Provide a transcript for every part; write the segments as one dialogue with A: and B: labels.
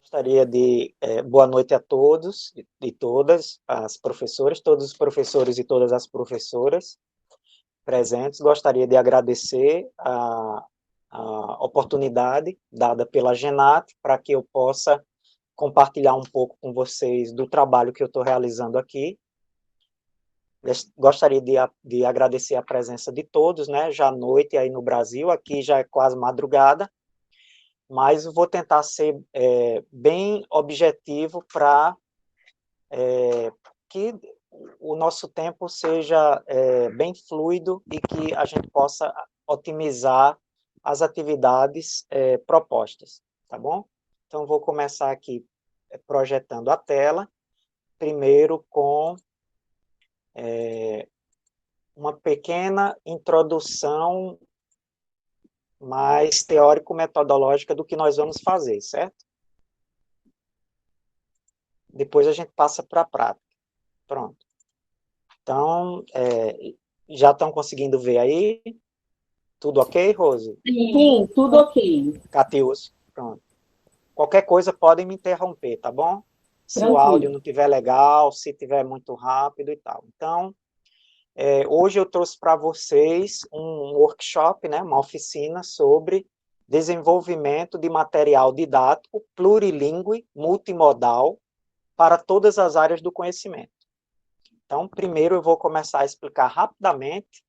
A: Gostaria de boa noite a todos e todas as professoras, todos os professores e todas as professoras presentes. Gostaria de agradecer a oportunidade dada pela Genat para que eu possa compartilhar um pouco com vocês do trabalho que eu estou realizando aqui. Gostaria de agradecer a presença de todos, né? Já à noite aí no Brasil, aqui já é quase madrugada, mas eu vou tentar ser bem objetivo para que o nosso tempo seja bem fluido e que a gente possa otimizar as atividades propostas, tá bom? Então, vou começar aqui projetando a tela, primeiro com uma pequena introdução mais teórico-metodológica do que nós vamos fazer, certo? Depois a gente passa para a prática. Pronto. Então, já estão conseguindo ver aí? Tudo ok, Rose?
B: Sim, tudo ok.
A: Catius, pronto. Qualquer coisa podem me interromper, tá bom? Se o áudio não estiver legal, se estiver muito rápido e tal. Então, hoje eu trouxe para vocês um workshop, né, uma oficina sobre desenvolvimento de material didático plurilingüe, multimodal, para todas as áreas do conhecimento. Então, primeiro eu vou começar a explicar rapidamente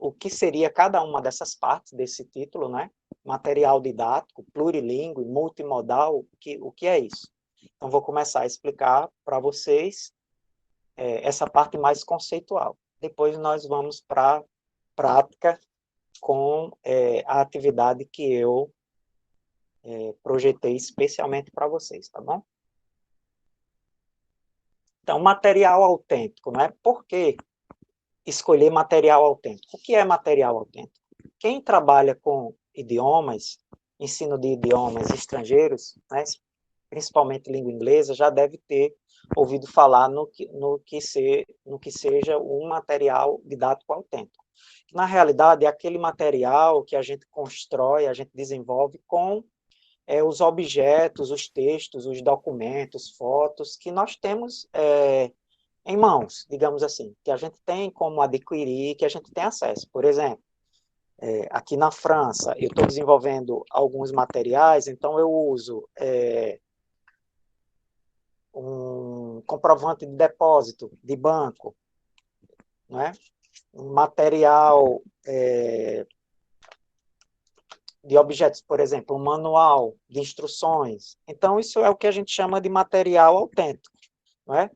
A: o que seria cada uma dessas partes desse título, né? Material didático, plurilingüe, multimodal, o que é isso? Então, vou começar a explicar para vocês essa parte mais conceitual. Depois nós vamos para a prática com a atividade que eu projetei especialmente para vocês, tá bom? Então, material autêntico, não é? Por que escolher material autêntico? O que é material autêntico? Quem trabalha com idiomas, ensino de idiomas estrangeiros, né, principalmente língua inglesa, já deve ter ouvido falar no que seja um material didático autêntico. Na realidade, é aquele material que a gente constrói, a gente desenvolve com os objetos, os textos, os documentos, fotos que nós temos em mãos, digamos assim, que a gente tem como adquirir, que a gente tem acesso. Por exemplo, aqui na França, eu estou desenvolvendo alguns materiais, então eu uso um comprovante de depósito de banco, né? Um material de objetos, por exemplo, um manual de instruções. Então, isso é o que a gente chama de material autêntico, não é?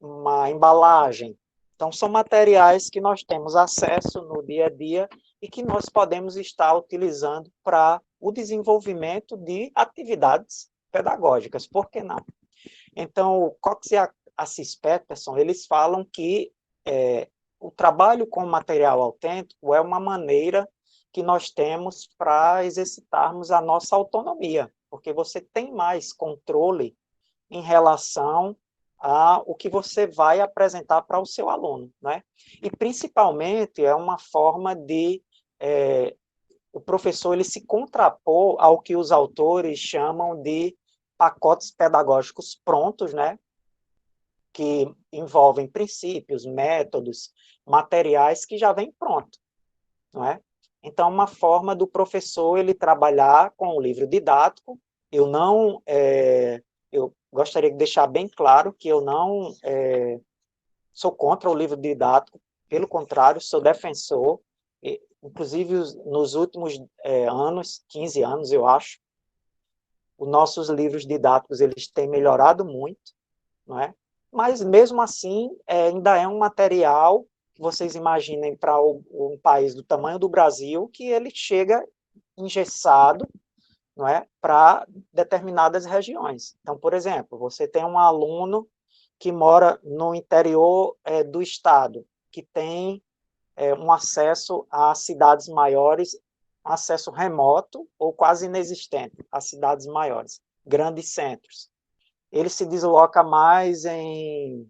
A: Uma embalagem. Então, são materiais que nós temos acesso no dia a dia e que nós podemos estar utilizando para o desenvolvimento de atividades pedagógicas, por que não? Então, o Cox e a Assis Peterson, eles falam que o trabalho com material autêntico é uma maneira que nós temos para exercitarmos a nossa autonomia, porque você tem mais controle em relação o que você vai apresentar para o seu aluno, né? E principalmente é uma forma de o professor ele se contrapor ao que os autores chamam de pacotes pedagógicos prontos, né? Que envolvem princípios, métodos, materiais que já vêm pronto, não é? Então, uma forma do professor ele trabalhar com o livro didático. Eu gostaria de deixar bem claro que eu não sou contra o livro didático, pelo contrário, sou defensor, inclusive nos últimos anos, 15 anos, eu acho, os nossos livros didáticos eles têm melhorado muito, não é? Mas, mesmo assim, ainda é um material que vocês imaginem para um país do tamanho do Brasil, que ele chega engessado, não é, para determinadas regiões. Então, por exemplo, você tem um aluno que mora no interior do estado, que tem um acesso a cidades maiores acesso remoto ou quase inexistente às cidades maiores, grandes centros. Ele se desloca mais em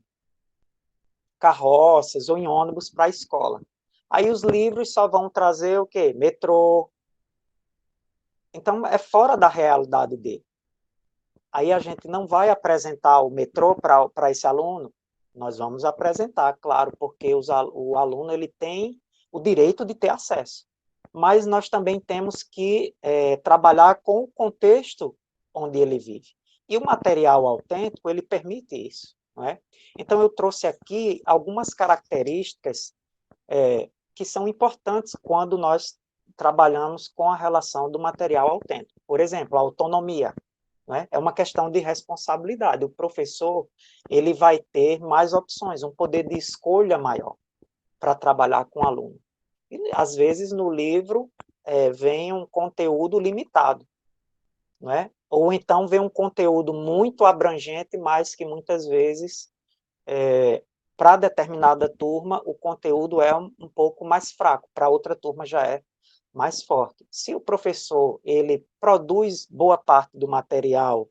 A: carroças ou em ônibus para a escola. Aí os livros só vão trazer o quê? Metrô. Então, é fora da realidade dele. Aí a gente não vai apresentar o metrô para esse aluno, nós vamos apresentar, claro, porque o aluno ele tem o direito de ter acesso. Mas nós também temos que trabalhar com o contexto onde ele vive. E o material autêntico, ele permite isso. Não é? Então, eu trouxe aqui algumas características que são importantes quando nós trabalhamos com a relação do material autêntico. Por exemplo, a autonomia. Né? É uma questão de responsabilidade. O professor ele vai ter mais opções, um poder de escolha maior para trabalhar com o aluno. E, às vezes, no livro, vem um conteúdo limitado, não é? Ou então vem um conteúdo muito abrangente, mas que muitas vezes, para determinada turma, o conteúdo é um pouco mais fraco, para outra turma já é mais forte. Se o professor ele produz boa parte do material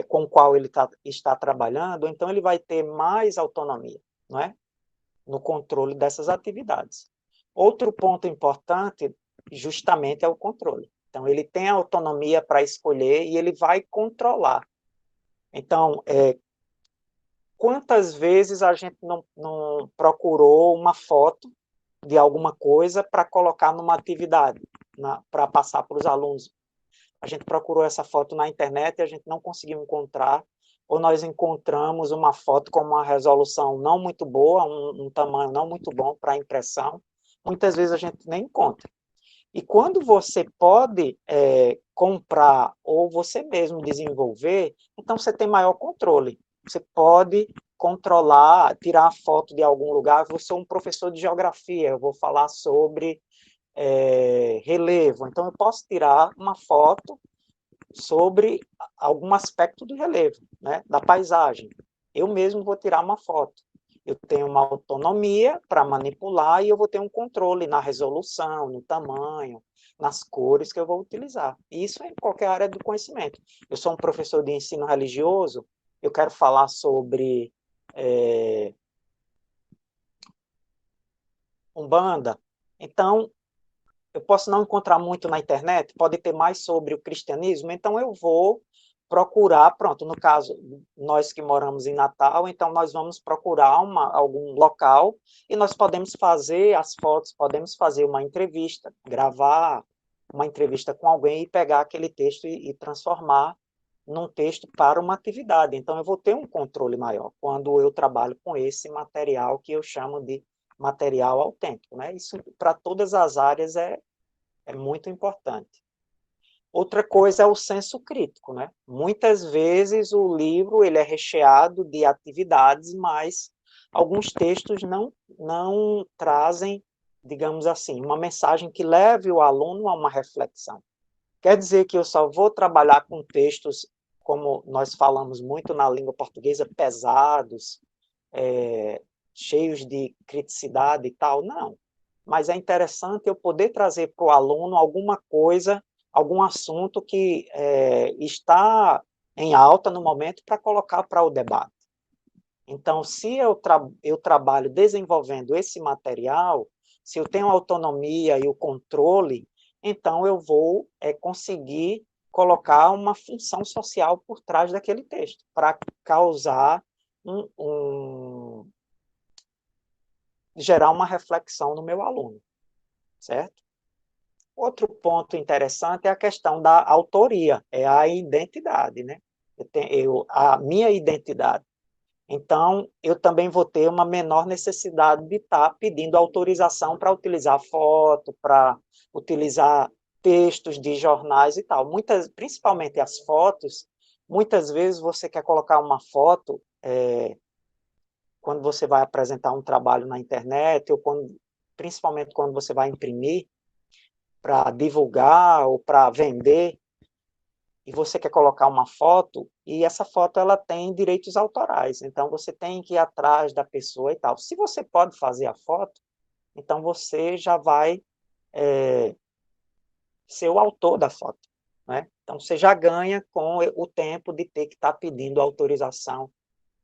A: com o qual ele está trabalhando, então ele vai ter mais autonomia, não é? No controle dessas atividades. Outro ponto importante, justamente, é o controle. Então, ele tem autonomia para escolher e ele vai controlar. Então, quantas vezes a gente não procurou uma foto de alguma coisa para colocar numa atividade, para passar para os alunos? A gente procurou essa foto na internet e a gente não conseguiu encontrar, ou nós encontramos uma foto com uma resolução não muito boa, um tamanho não muito bom para impressão, muitas vezes a gente nem encontra. E quando você pode comprar ou você mesmo desenvolver, então você tem maior controle. Você pode controlar, tirar a foto de algum lugar. Eu sou um professor de geografia, eu vou falar sobre relevo. Então, eu posso tirar uma foto sobre algum aspecto do relevo, né, da paisagem. Eu mesmo vou tirar uma foto. Eu tenho uma autonomia para manipular e eu vou ter um controle na resolução, no tamanho, nas cores que eu vou utilizar. Isso é em qualquer área do conhecimento. Eu sou um professor de ensino religioso, eu quero falar sobre Umbanda. Então, eu posso não encontrar muito na internet, pode ter mais sobre o cristianismo, então eu vou procurar, pronto, no caso, nós que moramos em Natal, então nós vamos procurar algum local e nós podemos fazer as fotos, podemos fazer uma entrevista, gravar uma entrevista com alguém e pegar aquele texto e transformar num texto para uma atividade. Então eu vou ter um controle maior quando eu trabalho com esse material que eu chamo de material autêntico, né? Isso para todas as áreas é muito importante. Outra coisa é o senso crítico, né? Muitas vezes o livro ele é recheado de atividades, mas alguns textos não trazem, digamos assim, uma mensagem que leve o aluno a uma reflexão. Quer dizer que eu só vou trabalhar com textos, como nós falamos muito na língua portuguesa, pesados, cheios de criticidade e tal? Não. Mas é interessante eu poder trazer para o aluno alguma coisa, algum assunto que está em alta no momento para colocar para o debate. Então, se eu trabalho desenvolvendo esse material, se eu tenho autonomia e o controle, então eu vou conseguir colocar uma função social por trás daquele texto, para causar gerar uma reflexão no meu aluno, certo? Outro ponto interessante é a questão da autoria, é a identidade, né? A minha identidade. Então, eu também vou ter uma menor necessidade de estar pedindo autorização para utilizar foto, para utilizar textos de jornais e tal. Principalmente as fotos, muitas vezes você quer colocar uma foto quando você vai apresentar um trabalho na internet, ou principalmente quando você vai imprimir para divulgar ou para vender, e você quer colocar uma foto, e essa foto ela tem direitos autorais, então você tem que ir atrás da pessoa e tal. Se você pode fazer a foto, então você já vai ser o autor da foto, né? Então, você já ganha com o tempo de ter que estar pedindo autorização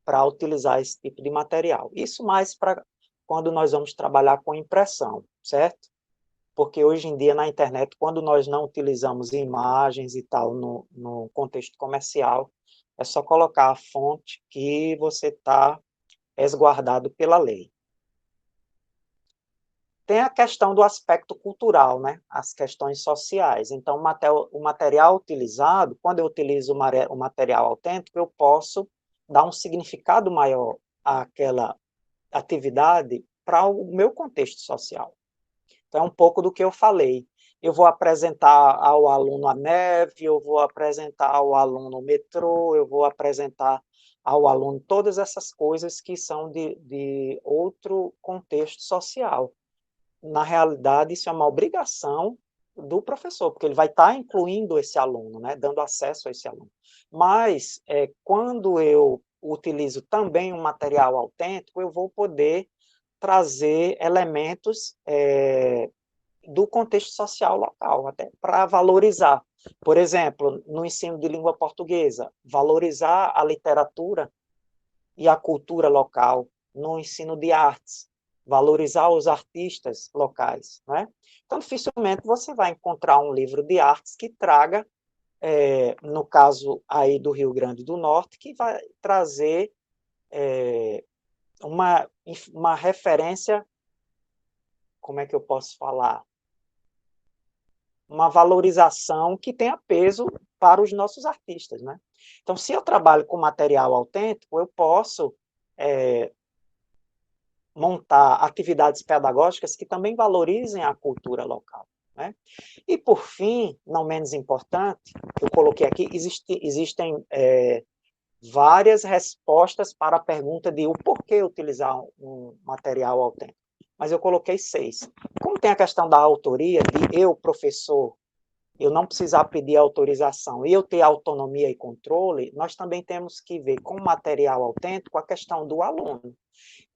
A: para utilizar esse tipo de material. Isso mais para quando nós vamos trabalhar com impressão, certo? Porque hoje em dia, na internet, quando nós não utilizamos imagens e tal no contexto comercial, é só colocar a fonte que você está resguardado pela lei. Tem a questão do aspecto cultural, né? As questões sociais. Então, o material utilizado, quando eu utilizo o material autêntico, eu posso dar um significado maior àquela atividade para o meu contexto social. Então, é um pouco do que eu falei. Eu vou apresentar ao aluno a neve, eu vou apresentar ao aluno o metrô, eu vou apresentar ao aluno todas essas coisas que são de outro contexto social. Na realidade, isso é uma obrigação do professor, porque ele vai estar incluindo esse aluno, né, dando acesso a esse aluno. Mas, quando eu utilizo também um material autêntico, eu vou poder trazer elementos do contexto social local, até para valorizar. Por exemplo, no ensino de língua portuguesa, valorizar a literatura e a cultura local. No ensino de artes, valorizar os artistas locais, né? Então, dificilmente você vai encontrar um livro de artes que traga, no caso aí do Rio Grande do Norte, que vai trazer uma referência, como é que eu posso falar? Uma valorização que tenha peso para os nossos artistas, né? Então, se eu trabalho com material autêntico, eu posso montar atividades pedagógicas que também valorizem a cultura local, né? E, por fim, não menos importante, eu coloquei aqui, existem várias respostas para a pergunta de o porquê utilizar um material autêntico. Mas eu coloquei 6. Como tem a questão da autoria, de eu, professor, eu não precisar pedir autorização e eu ter autonomia e controle, nós também temos que ver com o material autêntico a questão do aluno.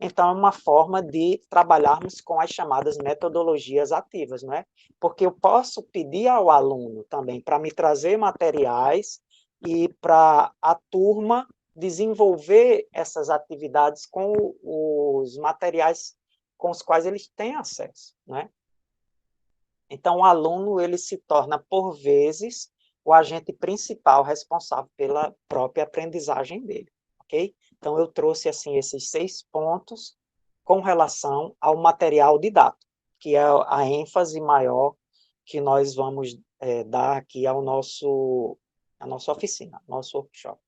A: Então, é uma forma de trabalharmos com as chamadas metodologias ativas, não é? Porque eu posso pedir ao aluno também para me trazer materiais e para a turma desenvolver essas atividades com os materiais com os quais eles têm acesso, não é? Então, o aluno ele se torna, por vezes, o agente principal responsável pela própria aprendizagem dele, ok? Então, eu trouxe assim esses 6 pontos com relação ao material didático, que é a ênfase maior que nós vamos dar aqui à nossa oficina, nosso workshop.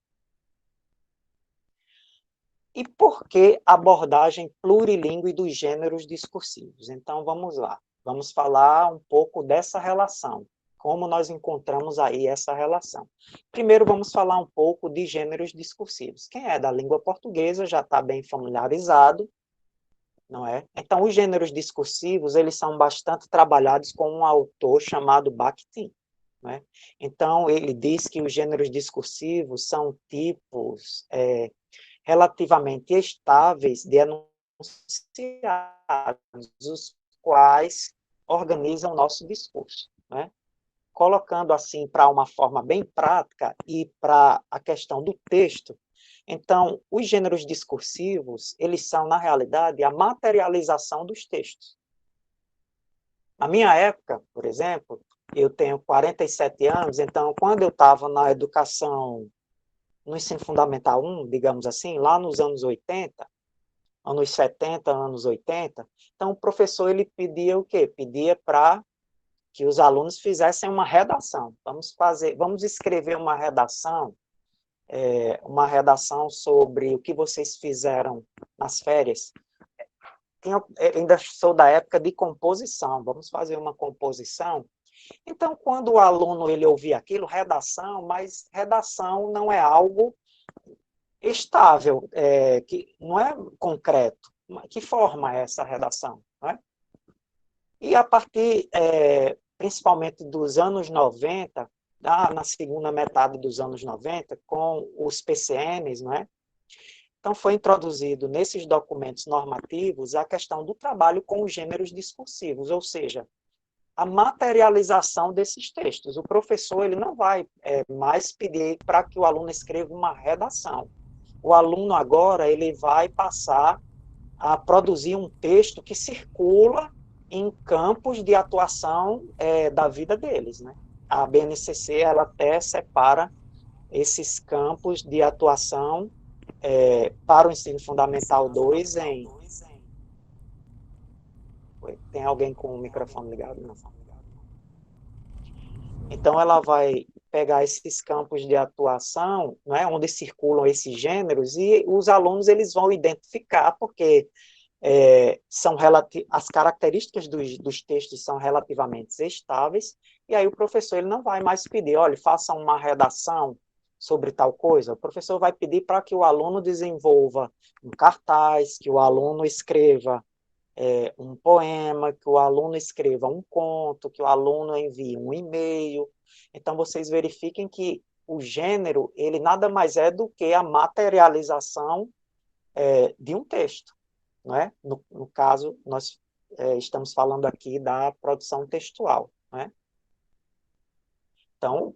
A: E por que abordagem plurilingüe dos gêneros discursivos? Então, vamos lá. Vamos falar um pouco dessa relação, como nós encontramos aí essa relação. Primeiro, vamos falar um pouco de gêneros discursivos. Quem é da língua portuguesa já está bem familiarizado, não é? Então, os gêneros discursivos, eles são bastante trabalhados com um autor chamado Bakhtin, não é? Então, ele diz que os gêneros discursivos são tipos relativamente estáveis de enunciados, os quais organizam o nosso discurso, né? Colocando assim para uma forma bem prática e para a questão do texto, então, os gêneros discursivos, eles são, na realidade, a materialização dos textos. Na minha época, por exemplo, eu tenho 47 anos, então, quando eu estava na educação, no ensino fundamental 1, digamos assim, lá nos anos 80, anos 70, anos 80, então o professor ele pedia o quê? Pedia para que os alunos fizessem uma redação. Vamos escrever uma redação sobre o que vocês fizeram nas férias. Ainda sou da época de composição, vamos fazer uma composição. Então, quando o aluno ele ouvia aquilo, redação, mas redação não é algo estável, que não é concreto. Que forma é essa redação? Não é? E a partir, principalmente dos anos 90, na segunda metade dos anos 90, com os PCNs, não é? Então, foi introduzido nesses documentos normativos a questão do trabalho com os gêneros discursivos, ou seja, a materialização desses textos. O professor ele não vai mais pedir para que o aluno escreva uma redação. O aluno agora ele vai passar a produzir um texto que circula em campos de atuação da vida deles, né? A BNCC ela até separa esses campos de atuação para o ensino fundamental 2 em... Tem alguém com o microfone ligado? Não. Então, ela vai pegar esses campos de atuação, né, onde circulam esses gêneros, e os alunos eles vão identificar, porque as características dos textos são relativamente estáveis, e aí o professor ele não vai mais pedir, olha, faça uma redação sobre tal coisa. O professor vai pedir para que o aluno desenvolva um cartaz, que o aluno escreva um poema, que o aluno escreva um conto, que o aluno envie um e-mail. Então, vocês verifiquem que o gênero, ele nada mais é do que a materialização de um texto. Não é? No caso, nós estamos falando aqui da produção textual. Não é? Então,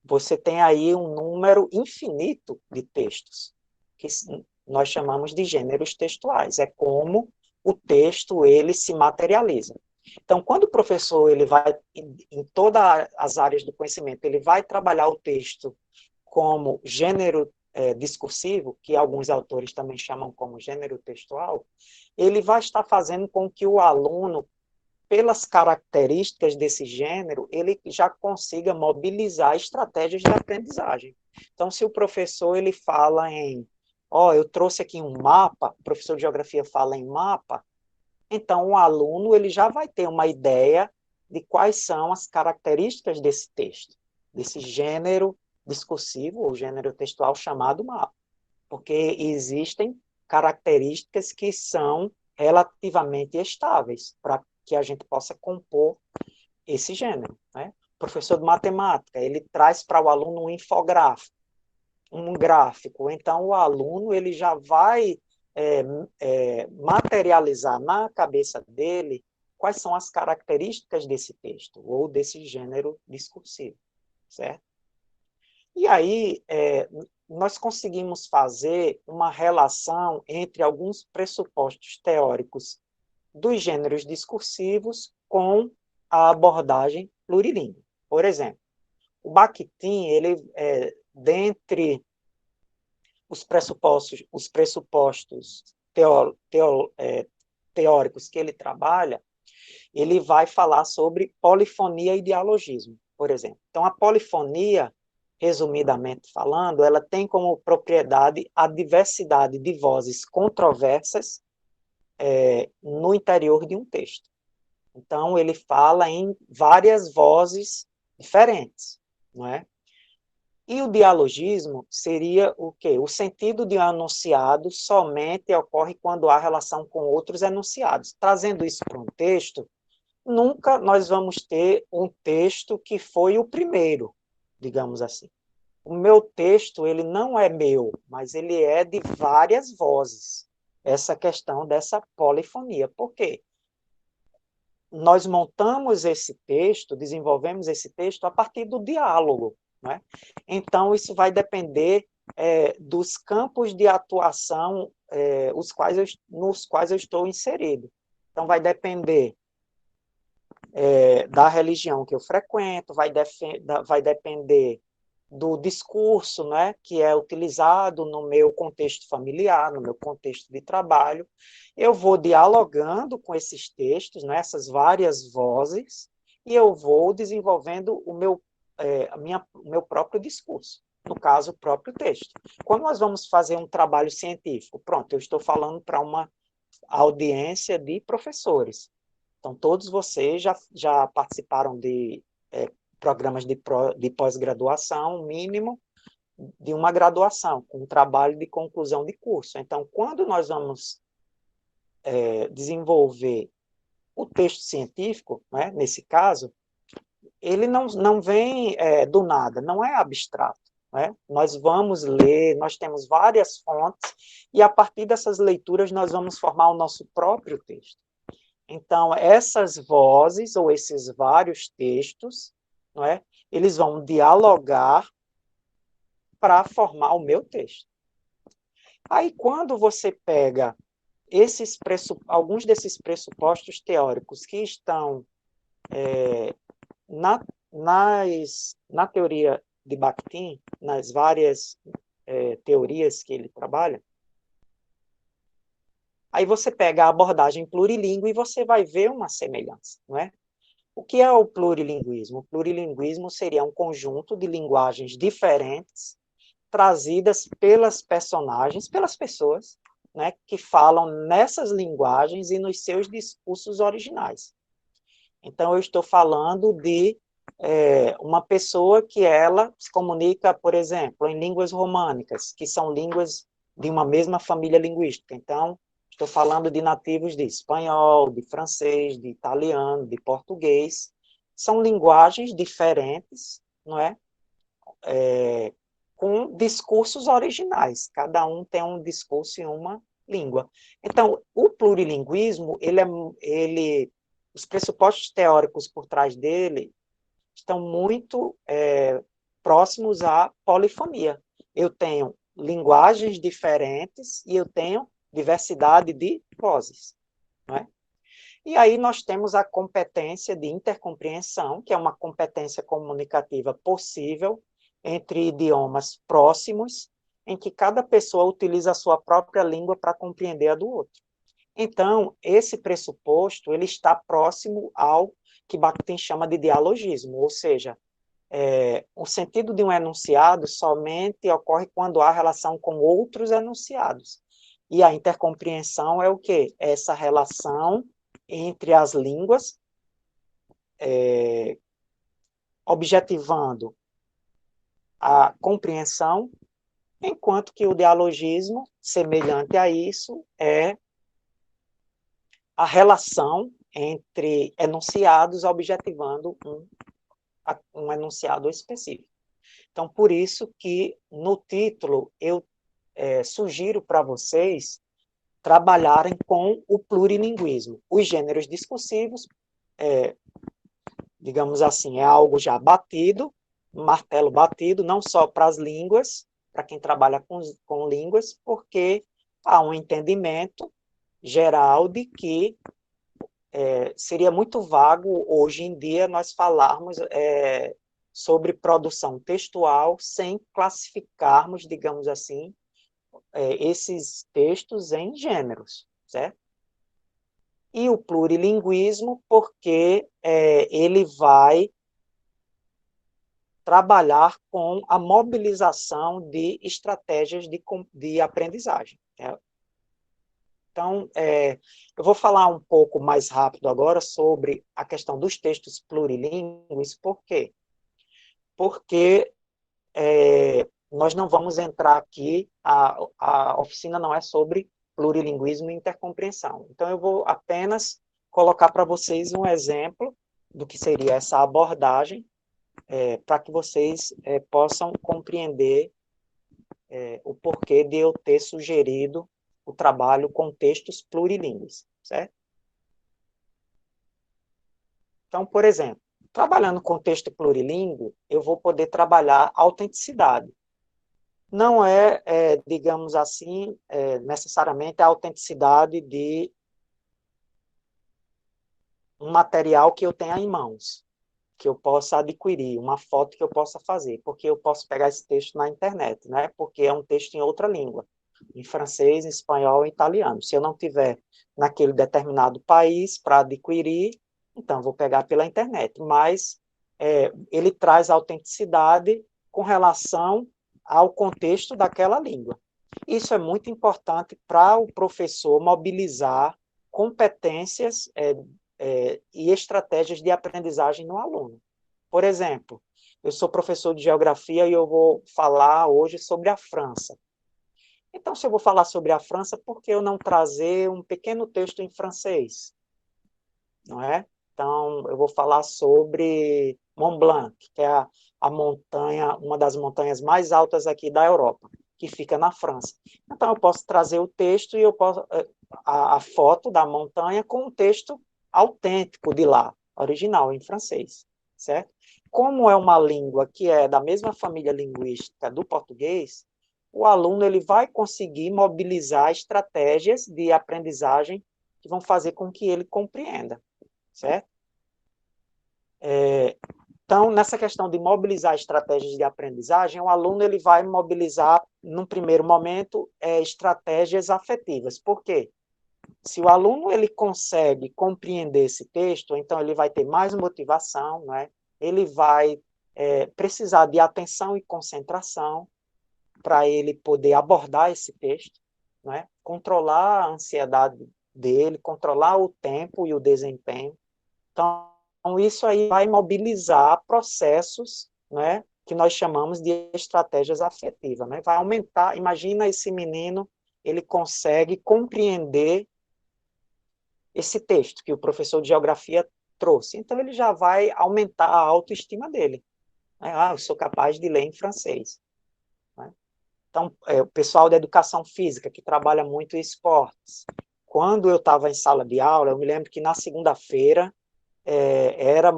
A: você tem aí um número infinito de textos, que nós chamamos de gêneros textuais. É como o texto ele se materializa. Então, quando o professor ele vai, em todas as áreas do conhecimento, ele vai trabalhar o texto como gênero discursivo, que alguns autores também chamam como gênero textual, ele vai estar fazendo com que o aluno, pelas características desse gênero, ele já consiga mobilizar estratégias de aprendizagem. Então, se o professor ele fala em, eu trouxe aqui um mapa, o professor de geografia fala em mapa, então o aluno ele já vai ter uma ideia de quais são as características desse texto, desse gênero discursivo ou gênero textual chamado mapa, porque existem características que são relativamente estáveis para que a gente possa compor esse gênero. Né? O professor de matemática, ele traz para o aluno um infográfico, um gráfico, então o aluno ele já vai materializar na cabeça dele quais são as características desse texto ou desse gênero discursivo, certo? E aí, nós conseguimos fazer uma relação entre alguns pressupostos teóricos dos gêneros discursivos com a abordagem plurilíngue. Por exemplo, o Bakhtin, ele, dentre os pressupostos teóricos que ele trabalha, ele vai falar sobre polifonia e dialogismo, por exemplo. Então, a polifonia, resumidamente falando, ela tem como propriedade a diversidade de vozes controversas no interior de um texto. Então, ele fala em várias vozes diferentes, não é? E o dialogismo seria o quê? O sentido de um enunciado somente ocorre quando há relação com outros enunciados. Trazendo isso para um texto, nunca nós vamos ter um texto que foi o primeiro, digamos assim. O meu texto, ele não é meu, mas ele é de várias vozes. Essa questão dessa polifonia. Por quê? Nós montamos esse texto, desenvolvemos esse texto a partir do diálogo. Né? Então, isso vai depender dos campos de atuação nos quais eu estou inserido. Então, vai depender da religião que eu frequento, vai depender do discurso, né, que é utilizado no meu contexto familiar, no meu contexto de trabalho. Eu vou dialogando com esses textos, né, essas várias vozes, e eu vou desenvolvendo o meu próprio discurso, no caso, o próprio texto. Quando nós vamos fazer um trabalho científico, pronto, eu estou falando para uma audiência de professores. Então, todos vocês já participaram de programas de pós-graduação, mínimo de uma graduação, com um trabalho de conclusão de curso. Então, quando nós vamos desenvolver o texto científico, né, nesse caso, ele não vem do nada, não é abstrato. Né? Nós vamos ler, nós temos várias fontes, e a partir dessas leituras nós vamos formar o nosso próprio texto. Então, essas vozes ou esses vários textos, não é? Eles vão dialogar para formar o meu texto. Aí, quando você pega alguns desses pressupostos teóricos que estão na, na teoria de Bakhtin, nas várias teorias que ele trabalha, aí você pega a abordagem plurilingüe e você vai ver uma semelhança, não é? O que é o plurilinguismo? O plurilinguismo seria um conjunto de linguagens diferentes trazidas pelas personagens, pelas pessoas, né, que falam nessas linguagens e nos seus discursos originais. Então, eu estou falando de uma pessoa que ela se comunica, por exemplo, em línguas românicas, que são línguas de uma mesma família linguística. Então, estou falando de nativos de espanhol, de francês, de italiano, de português. São linguagens diferentes, não é? Com discursos originais. Cada um tem um discurso em uma língua. Então, o plurilinguismo, os pressupostos teóricos por trás dele estão muito próximos à polifonia. Eu tenho linguagens diferentes e eu tenho diversidade de vozes, não é? E aí nós temos a competência de intercompreensão, que é uma competência comunicativa possível entre idiomas próximos, em que cada pessoa utiliza a sua própria língua para compreender a do outro. Então, esse pressuposto ele está próximo ao que Bakhtin chama de dialogismo, ou seja, o sentido de um enunciado somente ocorre quando há relação com outros enunciados. E a intercompreensão é o quê? É essa relação entre as línguas, objetivando a compreensão, enquanto que o dialogismo, semelhante a isso, é a relação entre enunciados objetivando um enunciado específico. Então, por isso que no título eu sugiro para vocês trabalharem com o plurilinguismo. Os gêneros discursivos, digamos assim, é algo já batido, um martelo batido, não só para as línguas, para quem trabalha com línguas, porque há um entendimento geral de que seria muito vago hoje em dia nós falarmos sobre produção textual sem classificarmos, digamos assim, esses textos em gêneros, certo? E o plurilinguismo, porque ele vai trabalhar com a mobilização de estratégias de aprendizagem. Né? Então, eu vou falar um pouco mais rápido agora sobre a questão dos textos plurilingües. Por quê? Porque nós não vamos entrar aqui, a oficina não é sobre plurilinguismo e intercompreensão. Então, eu vou apenas colocar para vocês um exemplo do que seria essa abordagem, para que vocês possam compreender o porquê de eu ter sugerido o trabalho com textos plurilingües, certo? Então, por exemplo, trabalhando com texto plurilingüe, eu vou poder trabalhar autenticidade. Não digamos assim, necessariamente a autenticidade de um material que eu tenha em mãos, que eu possa adquirir, uma foto que eu possa fazer, porque eu posso pegar esse texto na internet, né? Porque é um texto em outra língua, em francês, em espanhol e italiano. Se eu não tiver naquele determinado país para adquirir, então vou pegar pela internet. Mas ele traz autenticidade com relação ao contexto daquela língua. Isso é muito importante para o professor mobilizar competências e estratégias de aprendizagem no aluno. Por exemplo, eu sou professor de geografia e eu vou falar hoje sobre a França. Então, se eu vou falar sobre a França, por que eu não trazer um pequeno texto em francês? Não é? Então, eu vou falar sobre Mont Blanc, que é a montanha, uma das montanhas mais altas aqui da Europa, que fica na França. Então, eu posso trazer o texto e eu posso a foto da montanha com o texto autêntico de lá, original, em francês, certo? Como é uma língua que é da mesma família linguística do português, o aluno ele vai conseguir mobilizar estratégias de aprendizagem que vão fazer com que ele compreenda, certo? Então, nessa questão de mobilizar estratégias de aprendizagem, o aluno ele vai mobilizar, num primeiro momento, estratégias afetivas. Por quê? Se o aluno ele consegue compreender esse texto, então ele vai ter mais motivação, né? Ele vai precisar de atenção e concentração para ele poder abordar esse texto, né? Controlar a ansiedade dele, controlar o tempo e o desempenho. Então, isso aí vai mobilizar processos, né, que nós chamamos de estratégias afetivas, né? Vai aumentar, imagina esse menino, ele consegue compreender esse texto que o professor de geografia trouxe. Então, ele já vai aumentar a autoestima dele. Né? Ah, eu sou capaz de ler em francês. Né? Então, o pessoal da educação física, que trabalha muito em esportes. Quando eu estava em sala de aula, eu me lembro que na segunda-feira era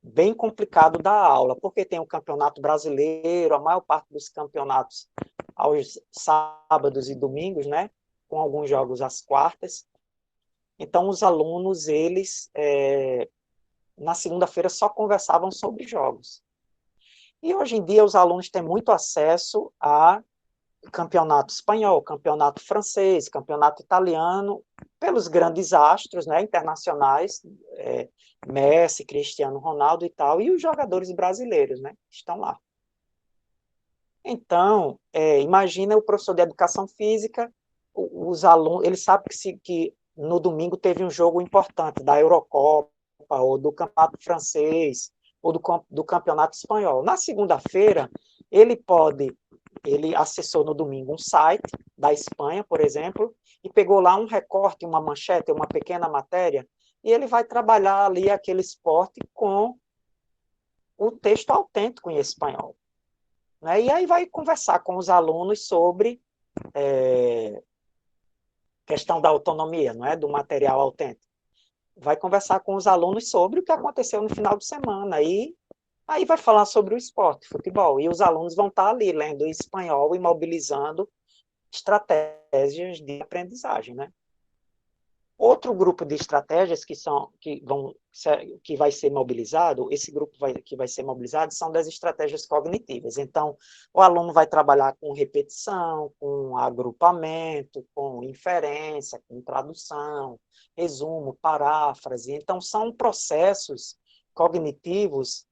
A: bem complicado dar aula, porque tem o campeonato brasileiro, a maior parte dos campeonatos aos sábados e domingos, né? Com alguns jogos às quartas. Então, os alunos, eles, na segunda-feira, só conversavam sobre jogos. E hoje em dia, os alunos têm muito acesso a campeonato espanhol, campeonato francês, campeonato italiano, pelos grandes astros, né, internacionais, Messi, Cristiano Ronaldo e tal, e os jogadores brasileiros, né, que estão lá. Então, imagina o professor de educação física, os alunos, ele sabe que no domingo teve um jogo importante da Eurocopa, ou do campeonato francês, ou do campeonato espanhol. Na segunda-feira, ele acessou no domingo um site da Espanha, por exemplo, e pegou lá um recorte, uma manchete, uma pequena matéria, e ele vai trabalhar ali aquele esporte com o texto autêntico em espanhol. Né? E aí vai conversar com os alunos sobre questão da autonomia, não é? Do material autêntico. Vai conversar com os alunos sobre o que aconteceu no final de semana. E aí vai falar sobre o esporte, futebol. E os alunos vão estar ali lendo em espanhol e mobilizando estratégias de aprendizagem, né? Outro grupo de estratégias que vai ser mobilizado, esse grupo que vai ser mobilizado são das estratégias cognitivas. Então, o aluno vai trabalhar com repetição, com agrupamento, com inferência, com tradução, resumo, paráfrase. Então, são processos cognitivos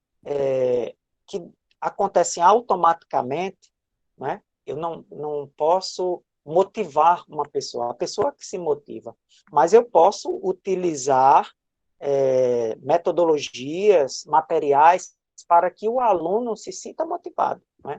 A: que acontecem automaticamente, né? Eu não posso motivar uma pessoa, a pessoa que se motiva, mas eu posso utilizar metodologias, materiais para que o aluno se sinta motivado, né?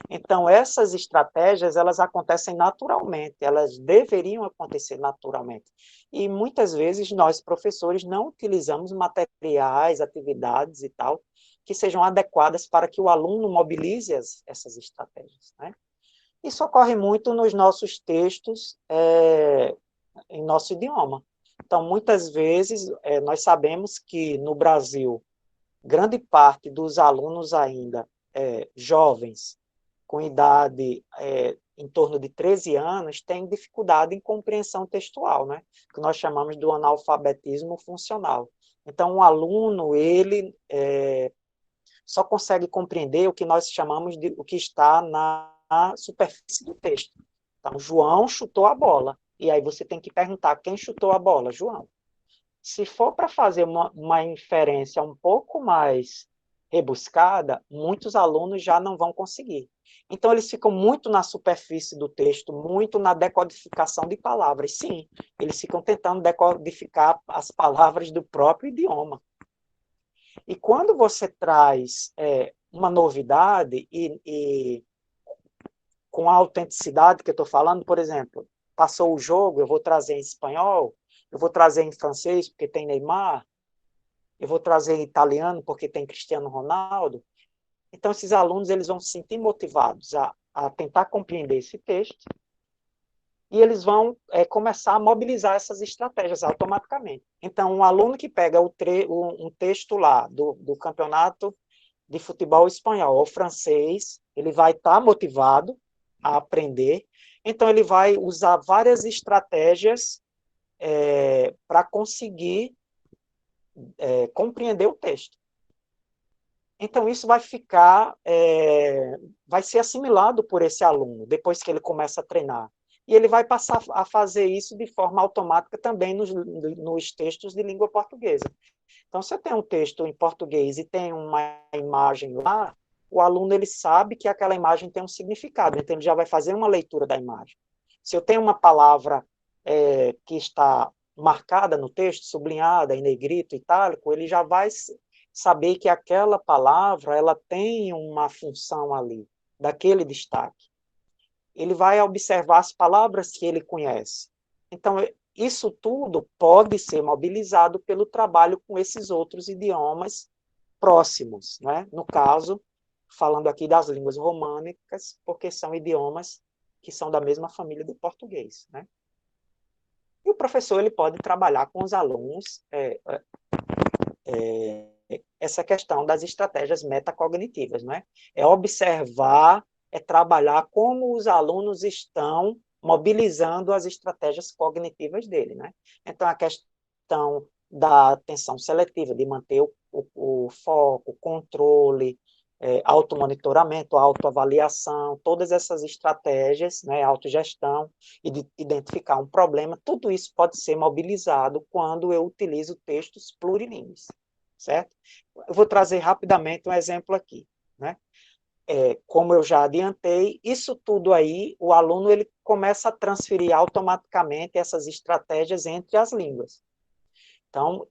A: Então, essas estratégias, elas acontecem naturalmente, elas deveriam acontecer naturalmente. E muitas vezes nós, professores, não utilizamos materiais, atividades e tal, que sejam adequadas para que o aluno mobilize essas estratégias, né? Isso ocorre muito nos nossos textos em nosso idioma. Então, muitas vezes, nós sabemos que no Brasil, grande parte dos alunos ainda jovens, com idade em torno de 13 anos, tem dificuldade em compreensão textual, né? Que nós chamamos do analfabetismo funcional. Então, o aluno, ele só consegue compreender o que nós chamamos de o que está na superfície do texto. Então, João chutou a bola. E aí você tem que perguntar quem chutou a bola, João. Se for para fazer uma inferência um pouco mais rebuscada, muitos alunos já não vão conseguir. Então, eles ficam muito na superfície do texto, muito na decodificação de palavras. Sim, eles ficam tentando decodificar as palavras do próprio idioma. E quando você traz uma novidade e com a autenticidade que eu estou falando, por exemplo, passou o jogo, eu vou trazer em espanhol, eu vou trazer em francês porque tem Neymar, eu vou trazer em italiano porque tem Cristiano Ronaldo. Então, esses alunos eles vão se sentir motivados a tentar compreender esse texto e eles vão começar a mobilizar essas estratégias automaticamente. Então, um aluno que pega um texto lá do campeonato de futebol espanhol ou francês, ele vai estar motivado a aprender, então ele vai usar várias estratégias para conseguir compreender o texto. Então, isso vai ficar, vai ser assimilado por esse aluno, depois que ele começa a treinar. E ele vai passar a fazer isso de forma automática também nos textos de língua portuguesa. Então, se eu tenho um texto em português e tem uma imagem lá, o aluno ele sabe que aquela imagem tem um significado, então ele já vai fazer uma leitura da imagem. Se eu tenho uma palavra que está marcada no texto, sublinhada em negrito, itálico, ele já vai saber que aquela palavra ela tem uma função ali, daquele destaque. Ele vai observar as palavras que ele conhece. Então, isso tudo pode ser mobilizado pelo trabalho com esses outros idiomas próximos, né? No caso, falando aqui das línguas românicas, porque são idiomas que são da mesma família do português, né? E o professor ele pode trabalhar com os alunos essa questão das estratégias metacognitivas, não é? É observar, é trabalhar como os alunos estão mobilizando as estratégias cognitivas dele, né? Então, a questão da atenção seletiva, de manter o foco, o controle, automonitoramento, autoavaliação, todas essas estratégias, né, autogestão, e de identificar um problema, tudo isso pode ser mobilizado quando eu utilizo textos plurilíngues, certo? Eu vou trazer rapidamente um exemplo aqui, né? Como eu já adiantei, isso tudo aí, o aluno ele começa a transferir automaticamente essas estratégias entre as línguas. Então,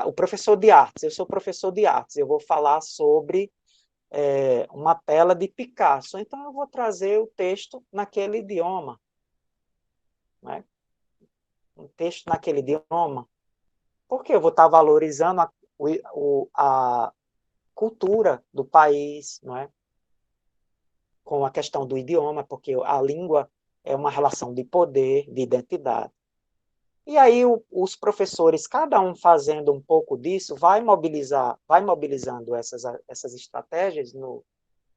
A: o professor de artes, eu sou professor de artes, eu vou falar sobre uma tela de Picasso, então eu vou trazer o texto naquele idioma, né? Um texto naquele idioma, porque eu vou estar valorizando a cultura do país, não é? Com a questão do idioma, porque a língua é uma relação de poder, de identidade. E aí os professores, cada um fazendo um pouco disso, vai mobilizando essas estratégias,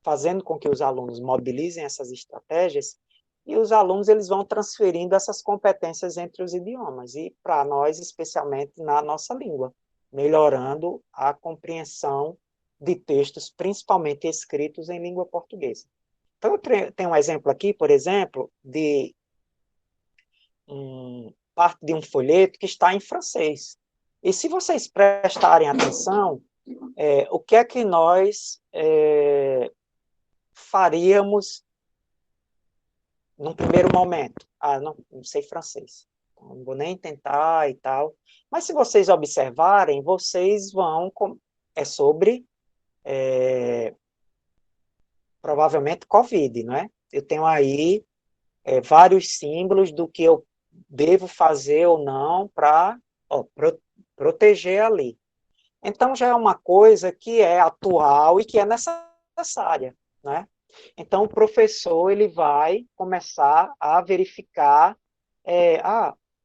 A: fazendo com que os alunos mobilizem essas estratégias, e os alunos eles vão transferindo essas competências entre os idiomas, e para nós, especialmente na nossa língua, melhorando a compreensão de textos, principalmente escritos em língua portuguesa. Então, eu tenho um exemplo aqui, por exemplo, de parte de um folheto que está em francês. E se vocês prestarem atenção, o que é que nós faríamos num primeiro momento? Ah, não sei francês, não vou nem tentar e tal. Mas se vocês observarem, vocês vão... É sobre, provavelmente, Covid, não é? Eu tenho aí vários símbolos do que eu devo fazer ou não para proteger ali. Então, já é uma coisa que é atual e que é necessária, né? Então, o professor ele vai começar a verificar,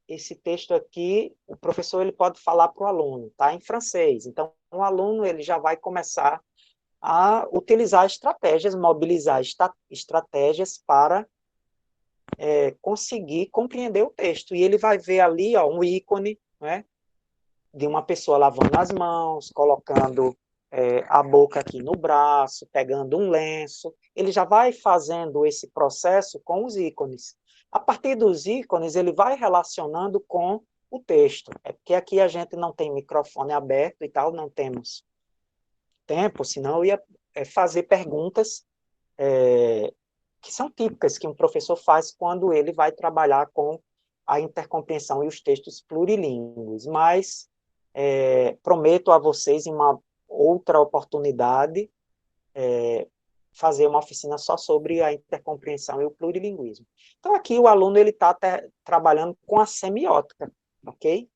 A: esse texto aqui, o professor ele pode falar para o aluno, tá? Em francês. Então, o aluno ele já vai começar a utilizar estratégias, mobilizar estratégias para conseguir compreender o texto. E ele vai ver ali um ícone, né, de uma pessoa lavando as mãos, colocando a boca aqui no braço, pegando um lenço. Ele já vai fazendo esse processo com os ícones. A partir dos ícones, ele vai relacionando com o texto. É porque aqui a gente não tem microfone aberto e tal, não temos tempo, senão eu ia fazer perguntas que são típicas que um professor faz quando ele vai trabalhar com a intercompreensão e os textos plurilíngues. Mas prometo a vocês, em uma outra oportunidade, fazer uma oficina só sobre a intercompreensão e o plurilinguismo. Então, aqui o aluno está trabalhando com a semiótica, ok?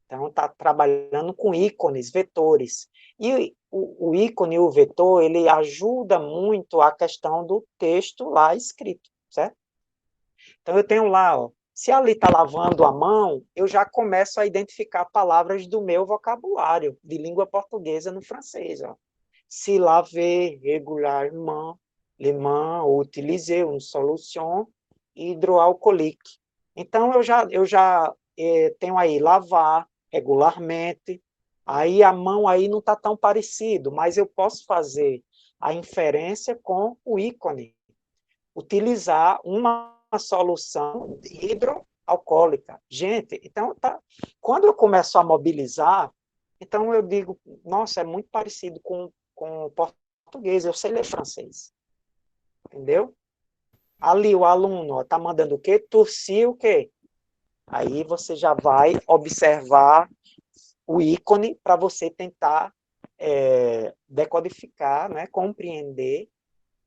A: Então, está trabalhando com ícones, vetores. E o ícone e o vetor, ele ajuda muito a questão do texto lá escrito, certo? Então, eu tenho lá, ó, se ali está lavando a mão, eu já começo a identificar palavras do meu vocabulário de língua portuguesa no francês. Ó. Se laver, regularmente, les mains, utiliser une solution hidroalcoolique. Então, eu já tenho aí lavar regularmente. Aí a mão aí não está tão parecido, mas eu posso fazer a inferência com o ícone utilizar uma solução hidroalcoólica. Gente, então, quando eu começo a mobilizar, então eu digo, nossa, é muito parecido com o português, eu sei ler francês, entendeu? Ali o aluno está mandando o quê? Tossir o quê? Aí você já vai observar o ícone para você tentar decodificar, né, compreender,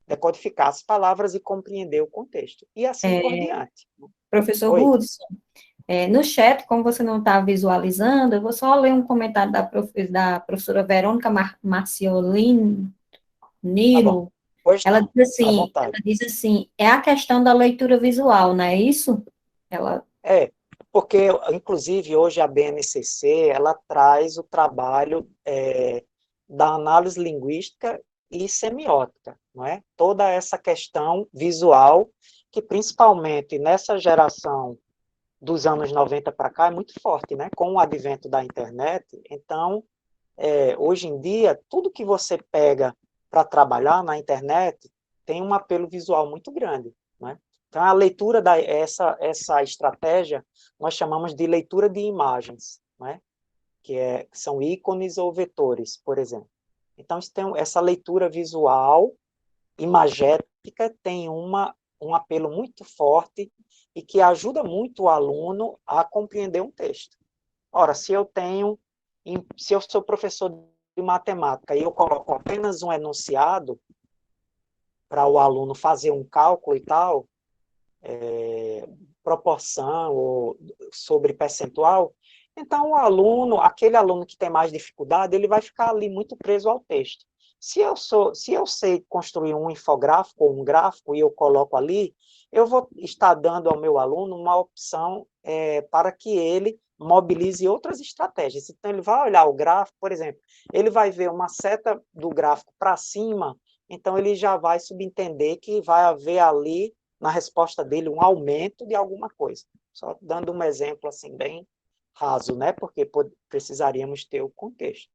A: decodificar as palavras e compreender o contexto. E assim por diante.
C: Professor
A: Oi.
C: Hudson, no chat, como você não está visualizando, eu vou só ler um comentário da professora Verônica Marciolino Nilo.
A: Pois
C: Ela
A: não,
C: diz assim, é a questão da leitura visual, não é isso?
A: Porque, inclusive, hoje a BNCC, ela traz o trabalho da análise linguística e semiótica, não é? Toda essa questão visual, que principalmente nessa geração dos anos 90 para cá é muito forte, né? Com o advento da internet. Então, hoje em dia, tudo que você pega para trabalhar na internet tem um apelo visual muito grande, né? Então, a leitura essa estratégia nós chamamos de leitura de imagens, né? Que são ícones ou vetores, por exemplo. Então, essa leitura visual, imagética, tem um apelo muito forte e que ajuda muito o aluno a compreender um texto. Ora, se eu sou professor de matemática e eu coloco apenas um enunciado para o aluno fazer um cálculo e tal, proporção ou sobre percentual, então aquele aluno que tem mais dificuldade, ele vai ficar ali muito preso ao texto. Se eu sei construir um infográfico ou um gráfico e eu coloco ali, eu vou estar dando ao meu aluno uma opção para que ele mobilize outras estratégias. Então, ele vai olhar o gráfico, por exemplo, ele vai ver uma seta do gráfico para cima, então ele já vai subentender que vai haver ali na resposta dele um aumento de alguma coisa. Só dando um exemplo assim bem raso, né? Porque precisaríamos ter o contexto.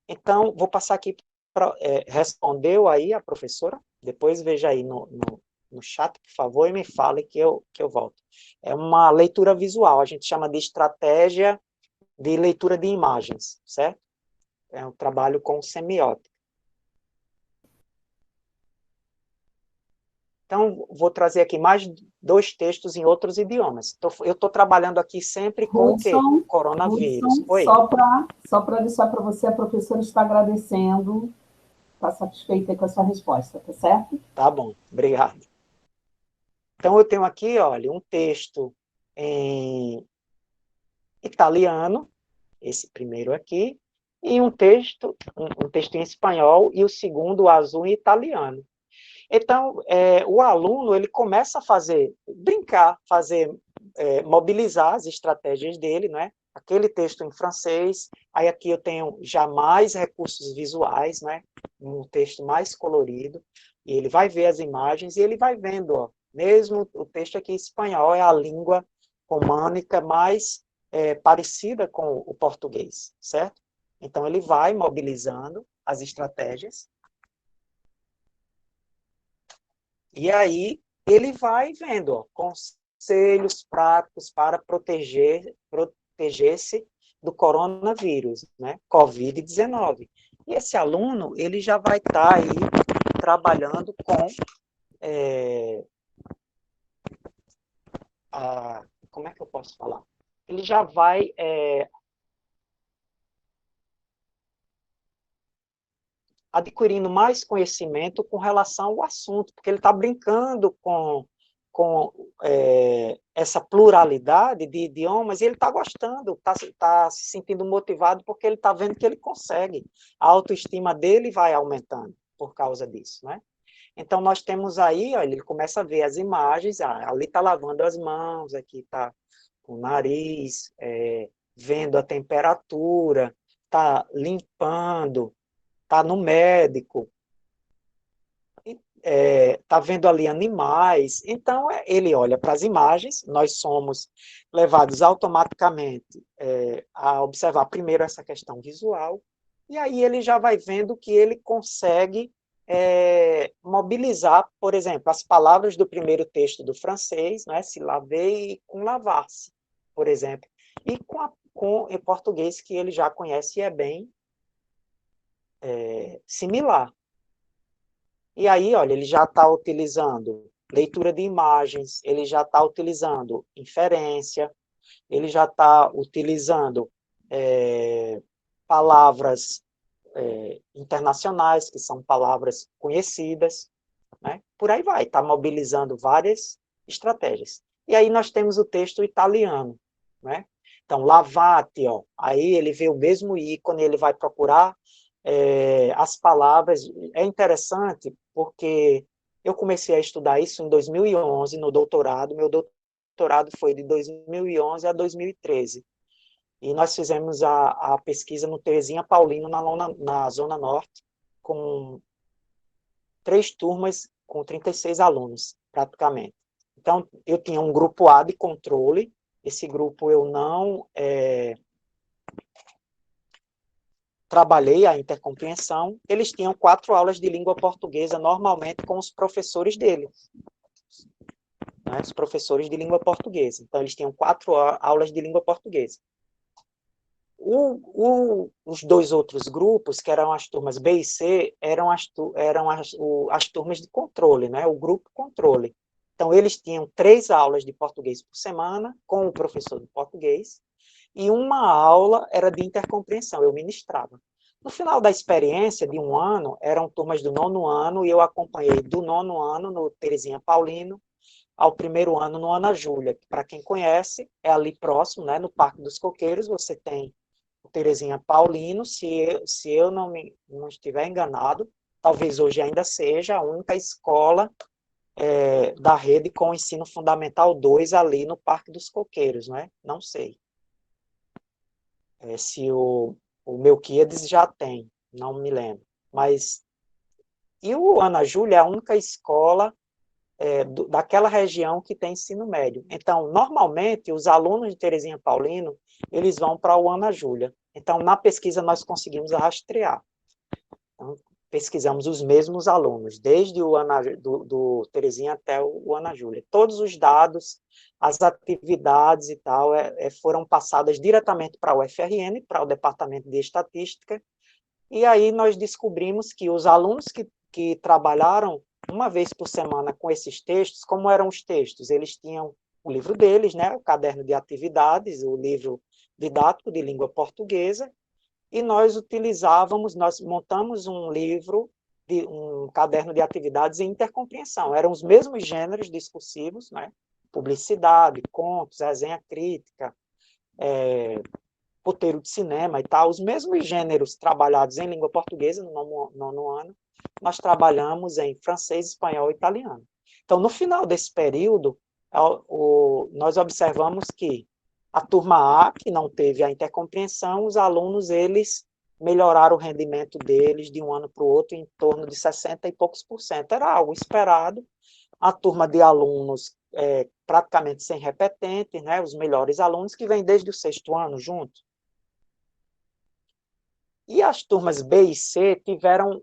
A: Então, vou passar aqui para... respondeu aí a professora? Depois veja aí no chat, por favor, e me fale que eu volto. É uma leitura visual, a gente chama de estratégia de leitura de imagens, certo? É um trabalho com semiótica. Então, vou trazer aqui mais 2 textos em outros idiomas. Eu estou trabalhando aqui sempre com o quê? Coronavírus.
B: Oi. Só para deixar para você, a professora está agradecendo, está satisfeita com a sua resposta, tá certo?
A: Tá bom, obrigado. Então, eu tenho aqui, olha, um texto em italiano, esse primeiro aqui, e um texto em espanhol, e o segundo, o azul, em italiano. Então, o aluno ele começa a brincar, mobilizar as estratégias dele, né? Aquele texto em francês, aí aqui eu tenho já mais recursos visuais, né? Um texto mais colorido, e ele vai ver as imagens e ele vai vendo, ó, mesmo o texto aqui em espanhol é a língua românica mais parecida com o português, certo? Então, ele vai mobilizando as estratégias. E aí ele vai vendo, ó, conselhos práticos para proteger-se do coronavírus, né? Covid-19. E esse aluno, ele já vai estar aí trabalhando com como é que eu posso falar? Ele já vai adquirindo mais conhecimento com relação ao assunto, porque ele está brincando com essa pluralidade de idiomas, e ele está gostando, está se sentindo motivado, porque ele está vendo que ele consegue. A autoestima dele vai aumentando por causa disso, né? Então, nós temos aí, olha, ele começa a ver as imagens, ali está lavando as mãos, aqui está o nariz, vendo a temperatura, está limpando, está no médico, está vendo ali animais. Então, ele olha para as imagens, nós somos levados automaticamente a observar primeiro essa questão visual, e aí ele já vai vendo que ele consegue mobilizar, por exemplo, as palavras do primeiro texto do francês, né, se laver e com lavar-se, por exemplo, e com em português que ele já conhece e é bem similar. E aí, olha, ele já está utilizando leitura de imagens, ele já está utilizando inferência, ele já está utilizando palavras internacionais, que são palavras conhecidas, né? Por aí vai, está mobilizando várias estratégias. E aí nós temos o texto italiano, né? Então, lavate, ó, aí ele vê o mesmo ícone, ele vai procurar as palavras. É interessante porque eu comecei a estudar isso em 2011, no doutorado. Meu doutorado foi de 2011 a 2013. E nós fizemos a pesquisa no Terezinha Paulino, na Zona Norte, com 3 turmas, com 36 alunos, praticamente. Então, eu tinha um grupo A de controle, esse grupo eu não trabalhei a intercompreensão, eles tinham 4 aulas de língua portuguesa, normalmente com os professores deles, né, os professores de língua portuguesa. Então, eles tinham 4 aulas de língua portuguesa. Os 2 outros grupos, que eram as turmas B e C, eram as turmas de controle, né, o grupo controle. Então, eles tinham 3 aulas de português por semana, com o professor de português, e uma aula era de intercompreensão, eu ministrava. No final da experiência, de 1 ano, eram turmas do 9º ano, e eu acompanhei do 9º ano no Terezinha Paulino, ao 1º ano no Ana Júlia, que, para quem conhece, é ali próximo, né, no Parque dos Coqueiros, você tem o Terezinha Paulino, se eu não estiver enganado, talvez hoje ainda seja a única escola da rede com ensino fundamental 2 ali no Parque dos Coqueiros, né? Não sei. Se o Melquíades já tem, não me lembro. Mas, e o Ana Júlia é a única escola daquela região que tem ensino médio. Então, normalmente, os alunos de Terezinha Paulino, eles vão para o Ana Júlia. Então, na pesquisa, nós conseguimos rastrear. Então, pesquisamos os mesmos alunos, desde o do Terezinha até o Ana Júlia. Todos os dados, as atividades e tal, foram passadas diretamente para o UFRN, para o Departamento de Estatística, e aí nós descobrimos que os alunos que trabalharam uma vez por semana com esses textos, como eram os textos? Eles tinham o livro deles, né, o caderno de atividades, o livro didático de língua portuguesa, e nós montamos um livro, um caderno de atividades em intercompreensão. Eram os mesmos gêneros discursivos, né? Publicidade, contos, resenha crítica, roteiro de cinema e tal, os mesmos gêneros trabalhados em língua portuguesa no 9º ano, nós trabalhamos em francês, espanhol e italiano. Então, no final desse período, nós observamos que a turma A, que não teve a intercompreensão, os alunos, eles melhoraram o rendimento deles de um ano para o outro em torno de 60 e poucos por cento. Era algo esperado. A turma de alunos praticamente sem repetentes, né, os melhores alunos que vêm desde o 6º ano junto. E as turmas B e C tiveram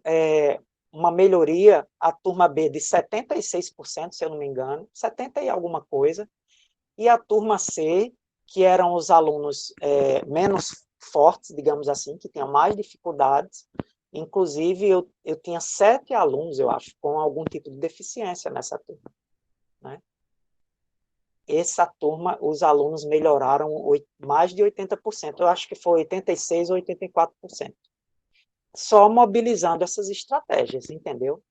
A: uma melhoria, a turma B de 76%, se eu não me engano, 70 e alguma coisa, e a turma C, que eram os alunos menos fortes, digamos assim, que tinham mais dificuldades. Inclusive, eu tinha 7 alunos, eu acho, com algum tipo de deficiência nessa turma, né? Essa turma, os alunos melhoraram mais de 80%, eu acho que foi 86% ou 84%. Só mobilizando essas estratégias, entendeu?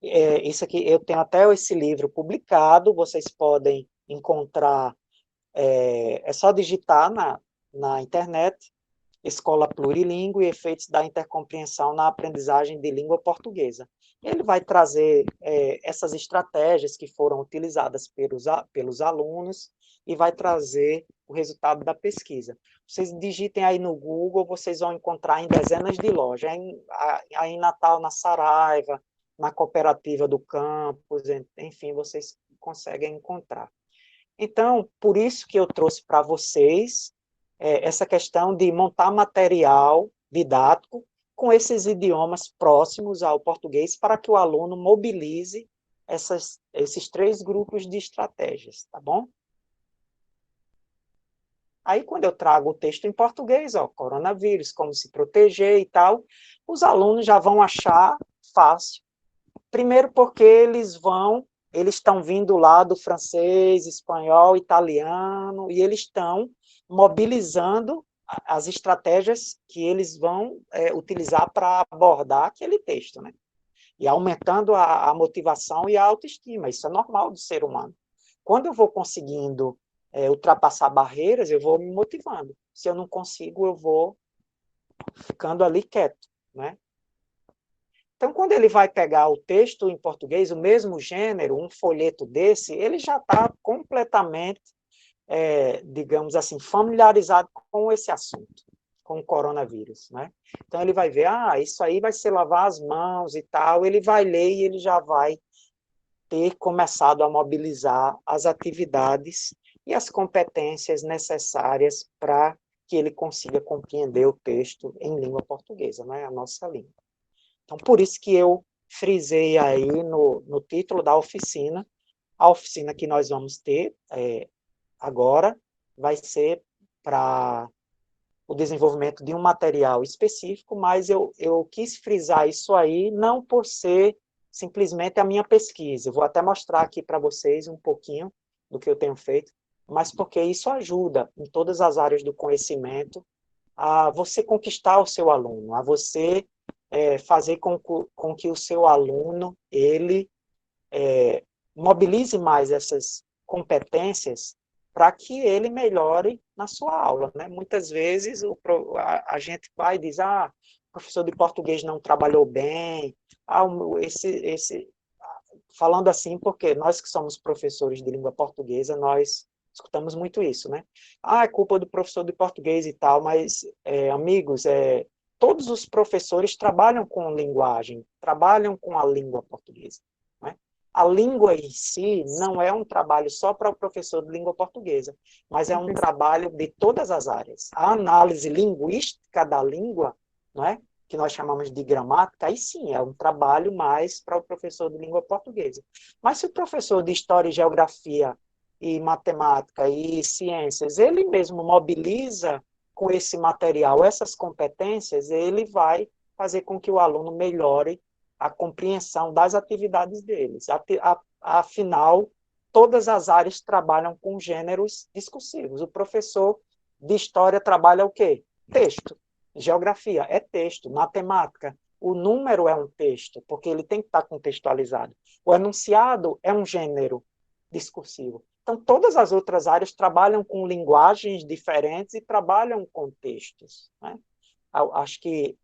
A: Isso aqui, eu tenho até esse livro publicado, vocês podem encontrar, é só digitar na internet, Escola Plurilingüe e Efeitos da Intercompreensão na Aprendizagem de Língua Portuguesa. Ele vai trazer essas estratégias que foram utilizadas pelos alunos e vai trazer o resultado da pesquisa. Vocês digitem aí no Google, vocês vão encontrar em dezenas de lojas. Aí em Natal, na Saraiva, na Cooperativa do Campus, enfim, vocês conseguem encontrar. Então, por isso que eu trouxe para vocês essa questão de montar material didático com esses idiomas próximos ao português para que o aluno mobilize esses 3 grupos de estratégias, tá bom? Aí, quando eu trago o texto em português, coronavírus, como se proteger e tal, os alunos já vão achar fácil. Primeiro porque eles estão vindo lá do francês, espanhol, italiano, e eles estão mobilizando as estratégias que eles vão utilizar para abordar aquele texto, né? E aumentando a motivação e a autoestima. Isso é normal do ser humano. Quando eu vou conseguindo ultrapassar barreiras, eu vou me motivando. Se eu não consigo, eu vou ficando ali quieto, né? Então, quando ele vai pegar o texto em português, o mesmo gênero, um folheto desse, ele já está completamente, digamos assim, familiarizado com esse assunto, com o coronavírus, né? Então, ele vai ver, isso aí vai ser lavar as mãos e tal, ele vai ler e ele já vai ter começado a mobilizar as atividades e as competências necessárias para que ele consiga compreender o texto em língua portuguesa, né? A nossa língua. Então, por isso que eu frisei aí no título da oficina, a oficina que nós vamos ter agora vai ser para o desenvolvimento de um material específico, mas eu quis frisar isso aí não por ser simplesmente a minha pesquisa. Eu vou até mostrar aqui para vocês um pouquinho do que eu tenho feito, mas porque isso ajuda em todas as áreas do conhecimento a você conquistar o seu aluno, a você fazer com que o seu aluno ele mobilize mais essas competências para que ele melhore na sua aula, né? Muitas vezes a gente vai e diz, o professor de português não trabalhou bem, falando assim porque nós que somos professores de língua portuguesa, nós escutamos muito isso, né? É culpa do professor de português e tal, mas, amigos, todos os professores trabalham com linguagem, trabalham com a língua portuguesa, né? A língua em si não é um trabalho só para o professor de língua portuguesa, mas é um trabalho de todas as áreas. A análise linguística da língua, não é? Que nós chamamos de gramática, aí sim, é um trabalho mais para o professor de língua portuguesa. Mas se o professor de história e geografia e matemática e ciências, ele mesmo mobiliza com esse material, essas competências, ele vai fazer com que o aluno melhore a compreensão das atividades deles. Afinal, todas as áreas trabalham com gêneros discursivos. O professor de história trabalha o quê? Texto. Geografia é texto. Matemática, o número é um texto, porque ele tem que estar contextualizado. O enunciado é um gênero discursivo. Então, todas as outras áreas trabalham com linguagens diferentes e trabalham com textos, né? Acho que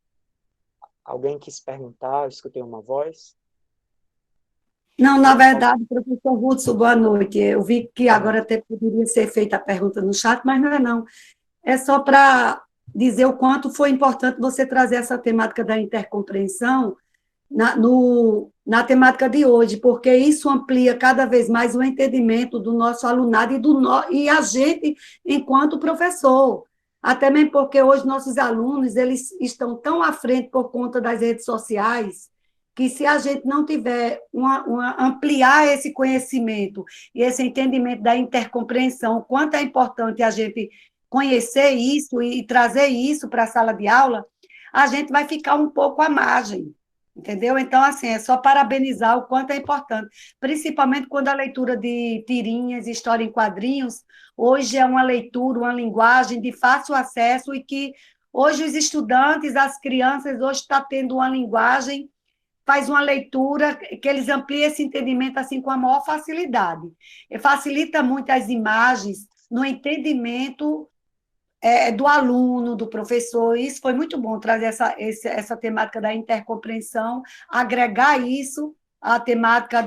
A: alguém quis perguntar, eu escutei uma voz.
D: Não, na verdade, professor Hudson, boa noite. Eu vi que agora até poderia ser feita a pergunta no chat, mas não é não. É só para dizer o quanto foi importante você trazer essa temática da intercompreensão na temática de hoje, porque isso amplia cada vez mais o entendimento do nosso alunado e a gente enquanto professor. Até mesmo porque hoje nossos alunos eles estão tão à frente por conta das redes sociais, que se a gente não tiver ampliar esse conhecimento e esse entendimento da intercompreensão, o quanto é importante a gente conhecer isso e trazer isso para a sala de aula, a gente vai ficar um pouco à margem. Entendeu? Então, assim, é só parabenizar o quanto é importante, principalmente quando a leitura de tirinhas, história em quadrinhos, hoje é uma leitura, uma linguagem de fácil acesso e que hoje os estudantes, as crianças, hoje estão tendo uma linguagem, faz uma leitura que eles ampliam esse entendimento assim com a maior facilidade. E facilita muito as imagens no entendimento do aluno, do professor. Isso foi muito bom, trazer essa temática da intercompreensão, agregar isso à temática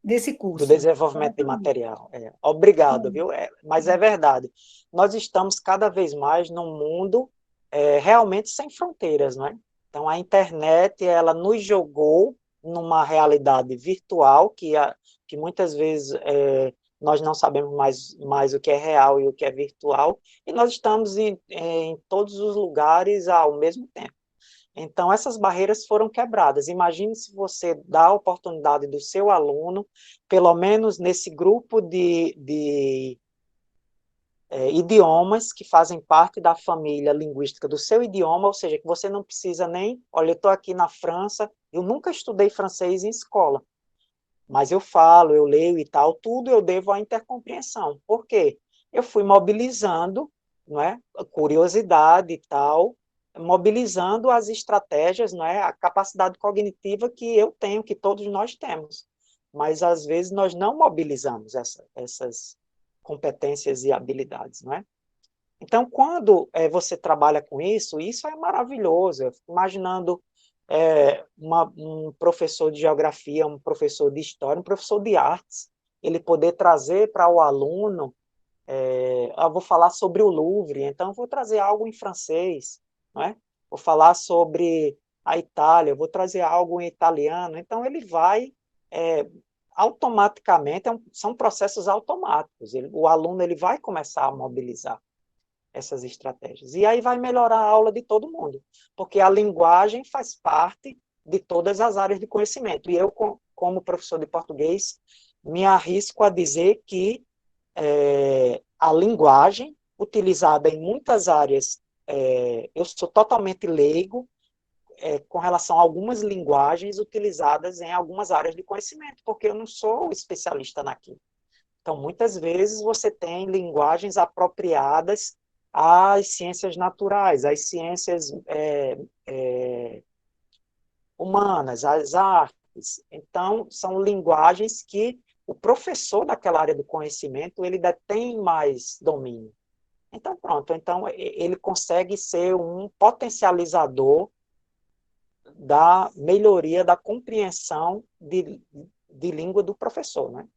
D: desse
A: Do
D: curso.
A: desenvolvimento de material. Obrigado, viu? Mas é verdade. Nós estamos cada vez mais num mundo realmente sem fronteiras, não é? Então, a internet, ela nos jogou numa realidade virtual que muitas vezes nós não sabemos mais o que é real e o que é virtual, e nós estamos em todos os lugares ao mesmo tempo. Então, essas barreiras foram quebradas. Imagine se você dá a oportunidade do seu aluno, pelo menos nesse grupo de idiomas que fazem parte da família linguística do seu idioma, ou seja, que você não precisa nem... Olha, eu estou aqui na França, eu nunca estudei francês em escola, mas eu falo, eu leio e tal, tudo eu devo à intercompreensão. Por quê? Eu fui mobilizando, não é, a curiosidade e tal, mobilizando as estratégias, não é, a capacidade cognitiva que eu tenho, que todos nós temos. Mas, às vezes, nós não mobilizamos essas competências e habilidades, não é? Então, quando você trabalha com isso é maravilhoso. Eu fico imaginando um professor de geografia, um professor de história, um professor de artes, ele poder trazer para o aluno, eu vou falar sobre o Louvre, então eu vou trazer algo em francês, não é? Vou falar sobre a Itália, eu vou trazer algo em italiano, então ele vai automaticamente, são processos automáticos, o aluno ele vai começar a mobilizar essas estratégias. E aí vai melhorar a aula de todo mundo, porque a linguagem faz parte de todas as áreas de conhecimento. E eu, como professor de português, me arrisco a dizer que a linguagem, utilizada em muitas áreas, eu sou totalmente leigo com relação a algumas linguagens utilizadas em algumas áreas de conhecimento, porque eu não sou especialista naquilo. Então, muitas vezes, você tem linguagens apropriadas às ciências naturais, às ciências humanas, às artes. Então, são linguagens que o professor daquela área do conhecimento, ele detém mais domínio. Então, pronto, então ele consegue ser um potencializador da melhoria da compreensão de língua do professor, né?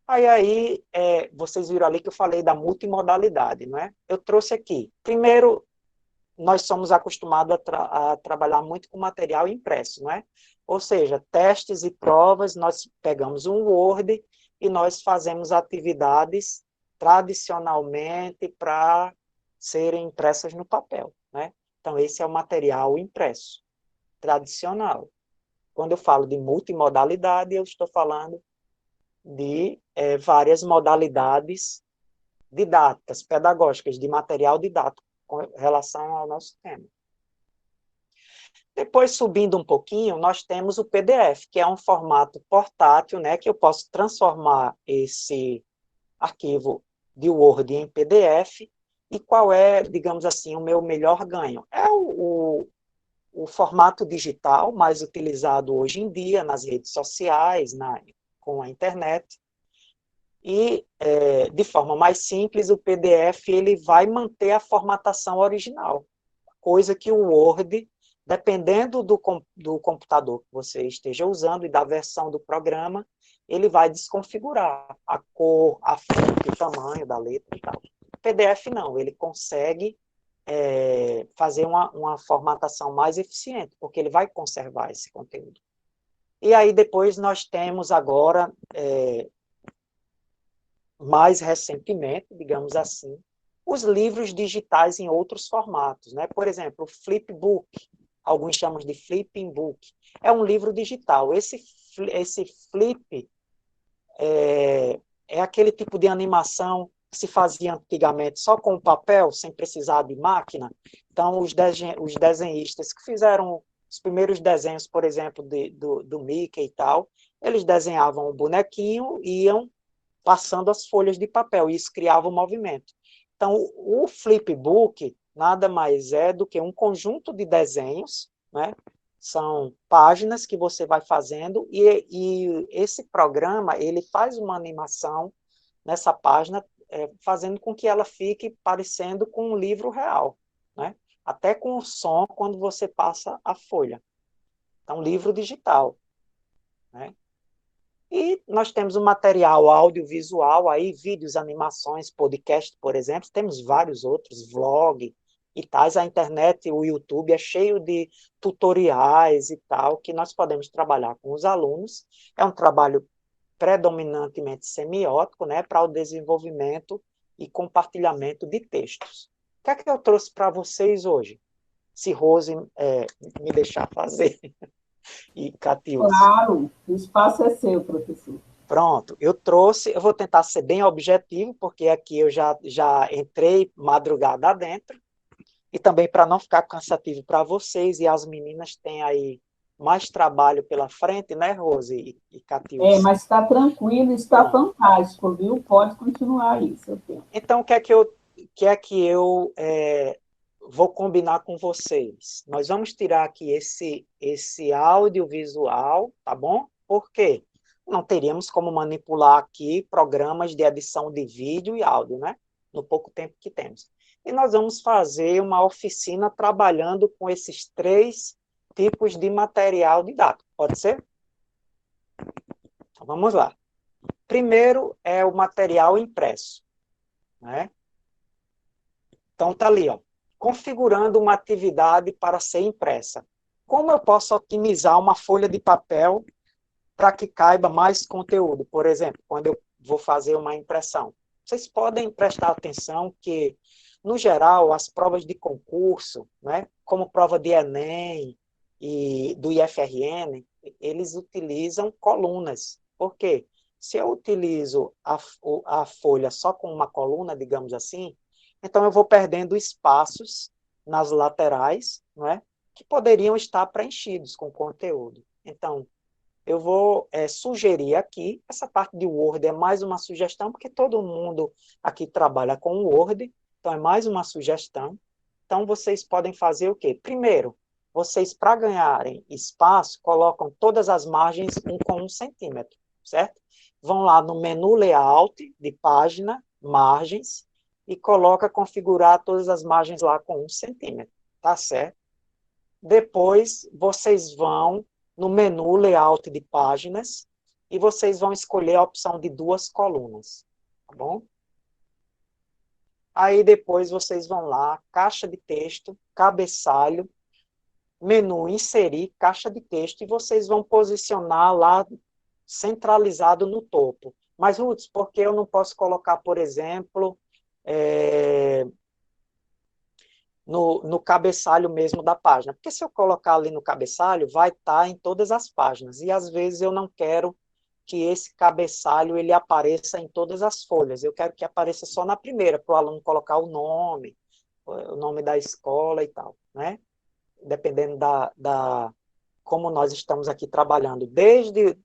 A: Aí vocês viram ali que eu falei da multimodalidade, não é? Eu trouxe aqui. Primeiro, nós somos acostumados a trabalhar muito com material impresso, não é? Ou seja, testes e provas, nós pegamos um Word e nós fazemos atividades tradicionalmente para serem impressas no papel, né? Então, esse é o material impresso, tradicional. Quando eu falo de multimodalidade, eu estou falando de várias modalidades didáticas, pedagógicas, de material didático com relação ao nosso tema. Depois, subindo um pouquinho, nós temos o PDF, que é um formato portátil, né, que eu posso transformar esse arquivo de Word em PDF. E qual é, digamos assim, o meu melhor ganho? É o formato digital mais utilizado hoje em dia nas redes sociais, com a internet. E, de forma mais simples, o PDF ele vai manter a formatação original, coisa que o Word, dependendo do computador que você esteja usando e da versão do programa, ele vai desconfigurar a cor, a fonte, o tamanho da letra e tal. O PDF não, ele consegue fazer uma formatação mais eficiente, porque ele vai conservar esse conteúdo. E aí depois nós temos agora, mais recentemente, digamos assim, os livros digitais em outros formatos, né? Por exemplo, o Flipbook, alguns chamam de Flipping Book, é um livro digital. Esse flip é aquele tipo de animação que se fazia antigamente só com papel, sem precisar de máquina. Então, os desenhistas que fizeram os primeiros desenhos, por exemplo, do Mickey e tal, eles desenhavam o bonequinho e iam passando as folhas de papel, e isso criava um movimento. Então, o flipbook nada mais é do que um conjunto de desenhos, né? São páginas que você vai fazendo, e esse programa, ele faz uma animação nessa página, fazendo com que ela fique parecendo com um livro real, né? Até com o som quando você passa a folha. Então, livro digital, né? E nós temos um material audiovisual aí, vídeos, animações, podcast, por exemplo, temos vários outros, vlog e tais. A internet, o YouTube é cheio de tutoriais e tal, que nós podemos trabalhar com os alunos. É um trabalho predominantemente semiótico, né, para o desenvolvimento e compartilhamento de textos. O que é que eu trouxe para vocês hoje? Se Rose me deixar fazer. E Catiúcia.
B: Claro, o espaço é seu, professor.
A: Pronto, eu vou tentar ser bem objetivo, porque aqui eu já entrei madrugada adentro, e também para não ficar cansativo para vocês, e as meninas têm aí mais trabalho pela frente, né, Rose e Catiúcia?
B: Mas está tranquilo, está fantástico, viu? Pode continuar aí, seu tempo.
A: Então, o que é que eu vou combinar com vocês? Nós vamos tirar aqui esse audiovisual, tá bom? Por quê? Não teríamos como manipular aqui programas de edição de vídeo e áudio, né? No pouco tempo que temos. E nós vamos fazer uma oficina trabalhando com esses 3 tipos de material didático. Pode ser? Então, vamos lá. Primeiro é o material impresso, né? Então, tá ali, ó. Configurando uma atividade para ser impressa. Como eu posso otimizar uma folha de papel para que caiba mais conteúdo? Por exemplo, quando eu vou fazer uma impressão. Vocês podem prestar atenção que, no geral, as provas de concurso, né, como prova de Enem e do IFRN, eles utilizam colunas. Por quê? Se eu utilizo a folha só com uma coluna, digamos assim, então eu vou perdendo espaços nas laterais, não é? Que poderiam estar preenchidos com conteúdo. Então, eu vou sugerir aqui, essa parte de Word é mais uma sugestão, porque todo mundo aqui trabalha com Word, então é mais uma sugestão. Então, vocês podem fazer o quê? Primeiro, vocês, para ganharem espaço, colocam todas as margens 1 com 1 centímetro, certo? Vão lá no menu Layout, de página, margens, e coloca configurar todas as margens lá com 1 centímetro, tá certo? Depois, vocês vão no menu Layout de páginas e vocês vão escolher a opção de 2 colunas, tá bom? Aí depois vocês vão lá, caixa de texto, cabeçalho, menu inserir, caixa de texto, e vocês vão posicionar lá centralizado no topo. Mas, Ruth, por que eu não posso colocar, por exemplo, no cabeçalho mesmo da página? Porque se eu colocar ali no cabeçalho, vai estar em todas as páginas, e às vezes eu não quero que esse cabeçalho ele apareça em todas as folhas, eu quero que apareça só na primeira, para o aluno colocar o nome da escola e tal, né? Dependendo como nós estamos aqui trabalhando, desde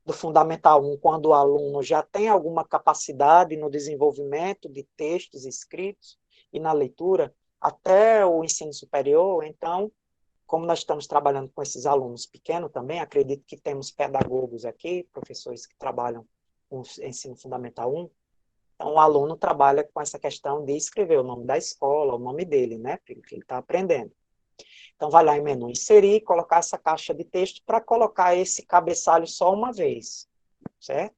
A: do Fundamental 1, quando o aluno já tem alguma capacidade no desenvolvimento de textos escritos e na leitura, até o ensino superior. Então, como nós estamos trabalhando com esses alunos pequenos também, acredito que temos pedagogos aqui, professores que trabalham com o ensino fundamental 1, então o aluno trabalha com essa questão de escrever o nome da escola, o nome dele, né, que ele está aprendendo. Então, vai lá em menu inserir, colocar essa caixa de texto para colocar esse cabeçalho só uma vez, certo?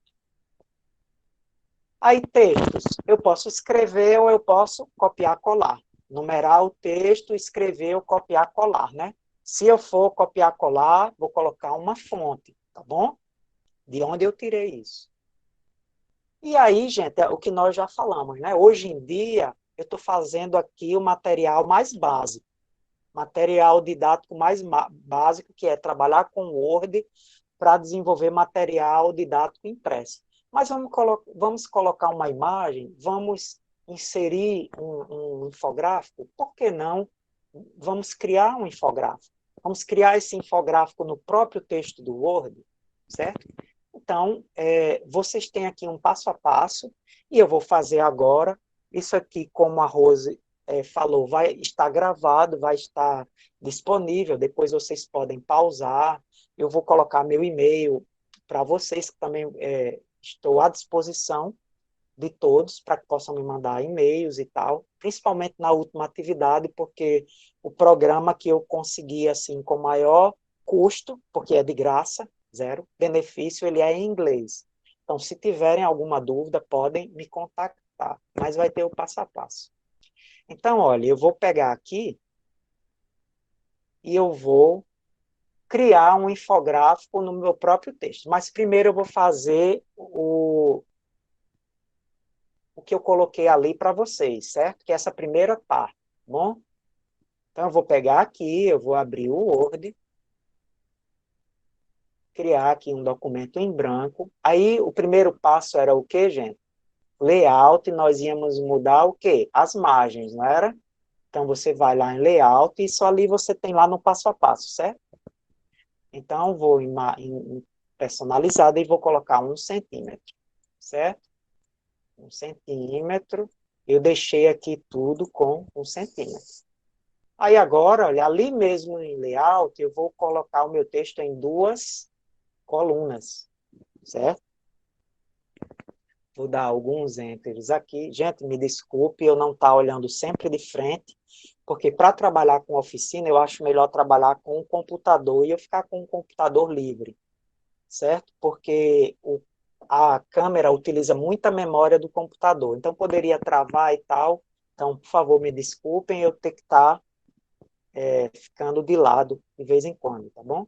A: Aí, textos, eu posso escrever ou eu posso copiar, colar. Numerar o texto, escrever ou copiar, colar, né? Se eu for copiar, colar, vou colocar uma fonte, tá bom? De onde eu tirei isso. E aí, gente, é o que nós já falamos, né? Hoje em dia, eu estou fazendo aqui o material mais básico. Material didático mais básico, que é trabalhar com Word para desenvolver material didático impresso. Mas vamos colocar uma imagem, vamos inserir um infográfico, por que não? Vamos criar um infográfico. Vamos criar esse infográfico no próprio texto do Word, certo? Então, vocês têm aqui um passo a passo, e eu vou fazer agora. Isso aqui, como a Rose falou, vai estar gravado, vai estar disponível, depois vocês podem pausar, eu vou colocar meu e-mail para vocês, que também estou à disposição, de todos, para que possam me mandar e-mails e tal, principalmente na última atividade, porque o programa que eu consegui, assim, com maior custo, porque é de graça, zero, benefício, ele é em inglês. Então, se tiverem alguma dúvida, podem me contactar, mas vai ter o passo a passo. Então, olha, eu vou pegar aqui e eu vou criar um infográfico no meu próprio texto. Mas primeiro eu vou fazer o que eu coloquei ali para vocês, certo? Que é essa primeira parte, tá bom? Então eu vou pegar aqui, eu vou abrir o Word, criar aqui um documento em branco. Aí o primeiro passo era o quê, gente? Layout, nós íamos mudar o quê? As margens, não era? Então você vai lá em Layout e isso ali você tem lá no passo a passo, certo? Então vou em personalizado e vou colocar 1 centímetro, certo? 1 centímetro. Eu deixei aqui tudo com 1 centímetro. Aí agora, olha, ali mesmo em layout, eu vou colocar o meu texto em 2 colunas, certo? Vou dar alguns enters aqui. Gente, me desculpe eu não estar olhando sempre de frente, porque para trabalhar com oficina, eu acho melhor trabalhar com um computador e eu ficar com um computador livre, certo? Porque a câmera utiliza muita memória do computador, então poderia travar e tal. Então, por favor, me desculpem eu ter que estar ficando de lado de vez em quando, tá bom?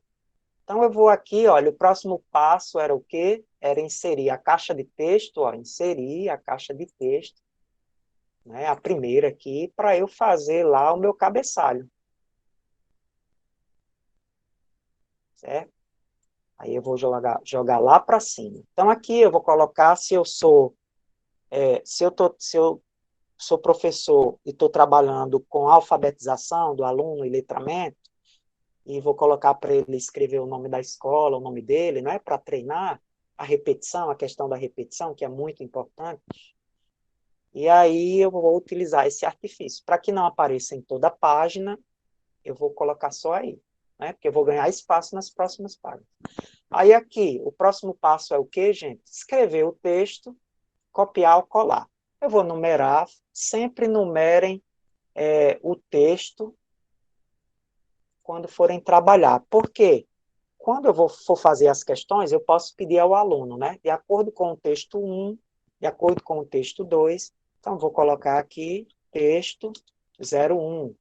A: Então, eu vou aqui, olha, o próximo passo era o quê? Era inserir a caixa de texto, ó, inserir a caixa de texto, né, a primeira aqui, para eu fazer lá o meu cabeçalho, certo? Aí eu vou jogar lá para cima. Então, aqui eu vou colocar se eu sou professor e estou trabalhando com alfabetização do aluno e letramento, e vou colocar para ele escrever o nome da escola, o nome dele, não é? Para treinar a repetição, a questão da repetição, que é muito importante. E aí eu vou utilizar esse artifício. Para que não apareça em toda a página, eu vou colocar só aí, né? Porque eu vou ganhar espaço nas próximas páginas. Aí aqui, o próximo passo é o quê, gente? Escrever o texto, copiar ou colar. Eu vou numerar, sempre numerem o texto quando forem trabalhar. Por quê? Quando eu for fazer as questões, eu posso pedir ao aluno, né? De acordo com o texto 1, de acordo com o texto 2. Então, vou colocar aqui texto 01.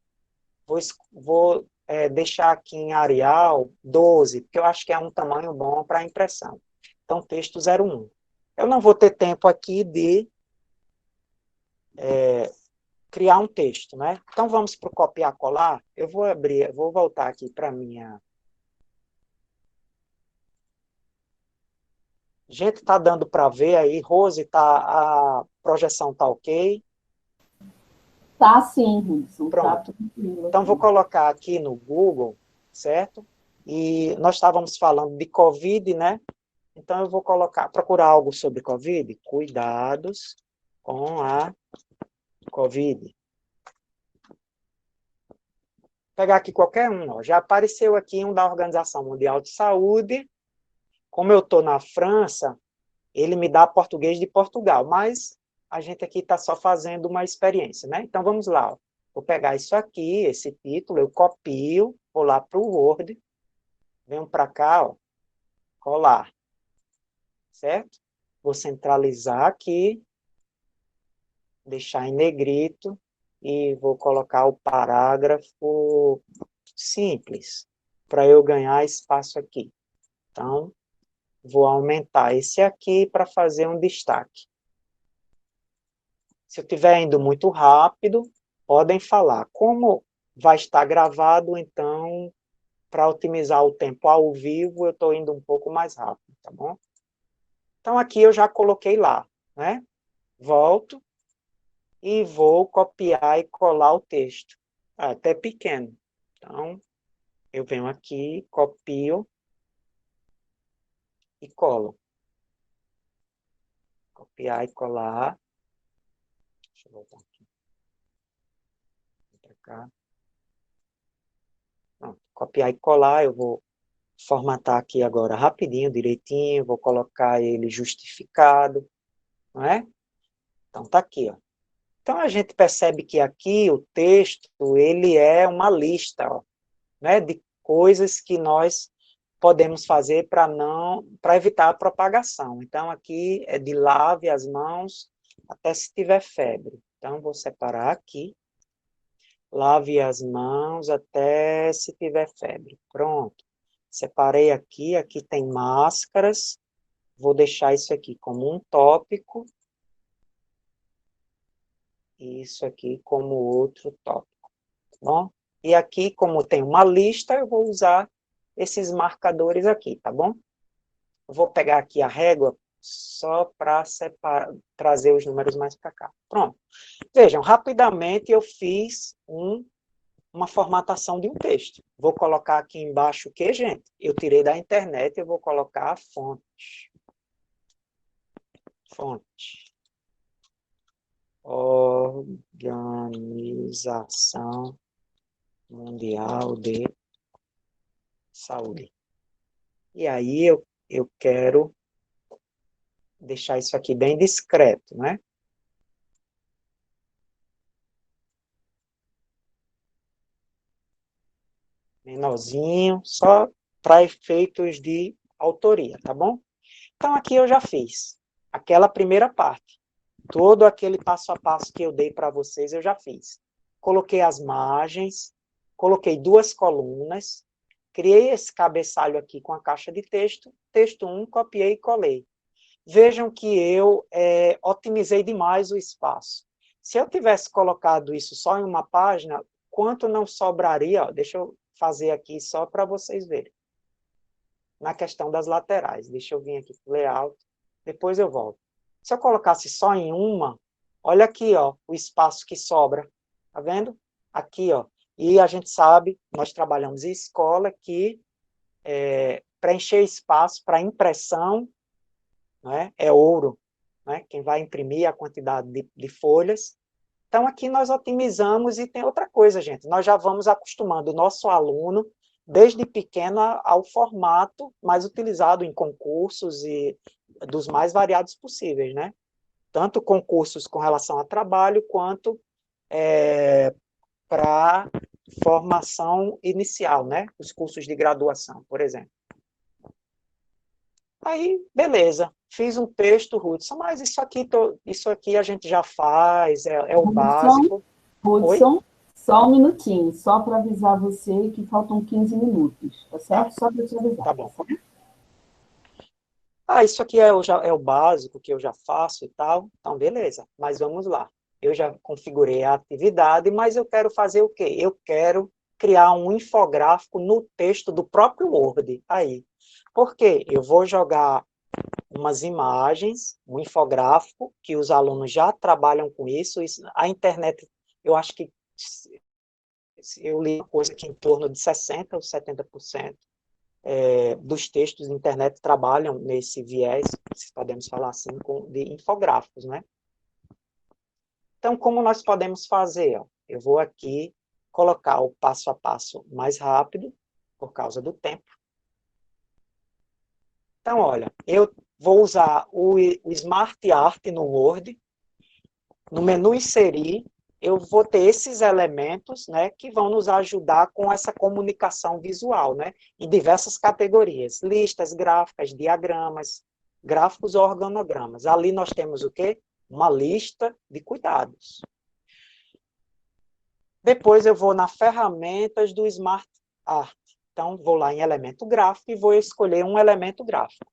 A: Vou deixar aqui em Arial 12, porque eu acho que é um tamanho bom para impressão. Então, texto 01. Eu não vou ter tempo aqui de criar um texto, né? Então, vamos para o copiar colar. Eu vou voltar aqui para a minha... Gente, tá dando para ver aí, Rose, a projeção tá ok?
B: Tá sim, Hudson, tá
A: Pronto.
B: tranquilo.
A: Então, vou colocar aqui no Google, certo? E nós estávamos falando de Covid, né? Então, eu vou procurar algo sobre Covid. Cuidados com a Covid. Pegar aqui qualquer um, ó. Já apareceu aqui um da Organização Mundial de Saúde. Como eu estou na França, ele me dá português de Portugal, mas a gente aqui está só fazendo uma experiência, né? Então, vamos lá. Ó. Vou pegar isso aqui, esse título, eu copio, vou lá para o Word, venho para cá, ó, colar, certo? Vou centralizar aqui, deixar em negrito e vou colocar o parágrafo simples, para eu ganhar espaço aqui. Então, vou aumentar esse aqui para fazer um destaque. Se eu estiver indo muito rápido, podem falar. Como vai estar gravado, então, para otimizar o tempo ao vivo, eu estou indo um pouco mais rápido, tá bom? Então, aqui eu já coloquei lá, né? Volto e vou copiar e colar o texto. Até pequeno. Então, eu venho aqui, copio e colo. Copiar e colar. Deixa eu voltar aqui. Para cá. Pronto. Copiar e colar, eu vou formatar aqui agora rapidinho, direitinho, vou colocar ele justificado, não é? Então, está aqui, ó. Então, a gente percebe que aqui o texto, ele é uma lista, ó, né, de coisas que nós podemos fazer para evitar a propagação. Então, aqui é de lave as mãos até se tiver febre. Então, vou separar aqui. Lave as mãos até se tiver febre. Pronto. Separei aqui. Aqui tem máscaras. Vou deixar isso aqui como um tópico. E isso aqui como outro tópico. Tá bom? E aqui, como tem uma lista, eu vou usar esses marcadores aqui, tá bom? Eu vou pegar aqui a régua só para trazer os números mais para cá. Pronto. Vejam, rapidamente eu fiz uma formatação de um texto. Vou colocar aqui embaixo o que, gente? Eu tirei da internet, eu vou colocar a fonte. Fonte. Organização Mundial de Saúde. E aí eu quero deixar isso aqui bem discreto, né? Menorzinho, só para efeitos de autoria, tá bom? Então, aqui eu já fiz aquela primeira parte. Todo aquele passo a passo que eu dei para vocês, eu já fiz. Coloquei as margens, coloquei 2 colunas, criei esse cabeçalho aqui com a caixa de texto, texto 1, copiei e colei. Vejam que eu otimizei demais o espaço. Se eu tivesse colocado isso só em uma página, quanto não sobraria? Ó, deixa eu fazer aqui só para vocês verem. Na questão das laterais. Deixa eu vir aqui para o layout, depois eu volto. Se eu colocasse só em uma, olha aqui, ó, o espaço que sobra. Tá vendo? Aqui, ó. E a gente sabe, nós trabalhamos em escola, que preencher espaço para impressão, né, é ouro. Né? Quem vai imprimir a quantidade de folhas. Então, aqui nós otimizamos, e tem outra coisa, gente. Nós já vamos acostumando o nosso aluno, desde pequeno, ao formato mais utilizado em concursos e dos mais variados possíveis, né? Tanto concursos com relação a trabalho, quanto para formação inicial, né? Os cursos de graduação, por exemplo. Aí, beleza. Fiz um texto, Hudson, mas isso aqui a gente já faz, é o básico.
B: Hudson, só um minutinho, só para avisar você que faltam 15 minutos, tá certo? Só para te avisar.
A: Tá bom. Isso aqui é o básico que eu já faço e tal, então beleza, mas vamos lá. Eu já configurei a atividade, mas eu quero fazer o quê? Eu quero criar um infográfico no texto do próprio Word, aí. Por quê? Eu vou jogar umas imagens, um infográfico, que os alunos já trabalham com isso. A internet, eu acho que eu li uma coisa que em torno de 60% ou 70% dos textos da internet trabalham nesse viés, se podemos falar assim, de infográficos, né? Então, como nós podemos fazer? Ó, eu vou aqui colocar o passo a passo mais rápido, por causa do tempo. Então, olha, eu vou usar o Smart Art no Word. No menu Inserir, eu vou ter esses elementos, né, que vão nos ajudar com essa comunicação visual, né, em diversas categorias. Listas, gráficas, diagramas, gráficos ou organogramas. Ali nós temos o quê? Uma lista de cuidados. Depois eu vou na ferramentas do Smart Art. Então, vou lá em elemento gráfico e vou escolher um elemento gráfico.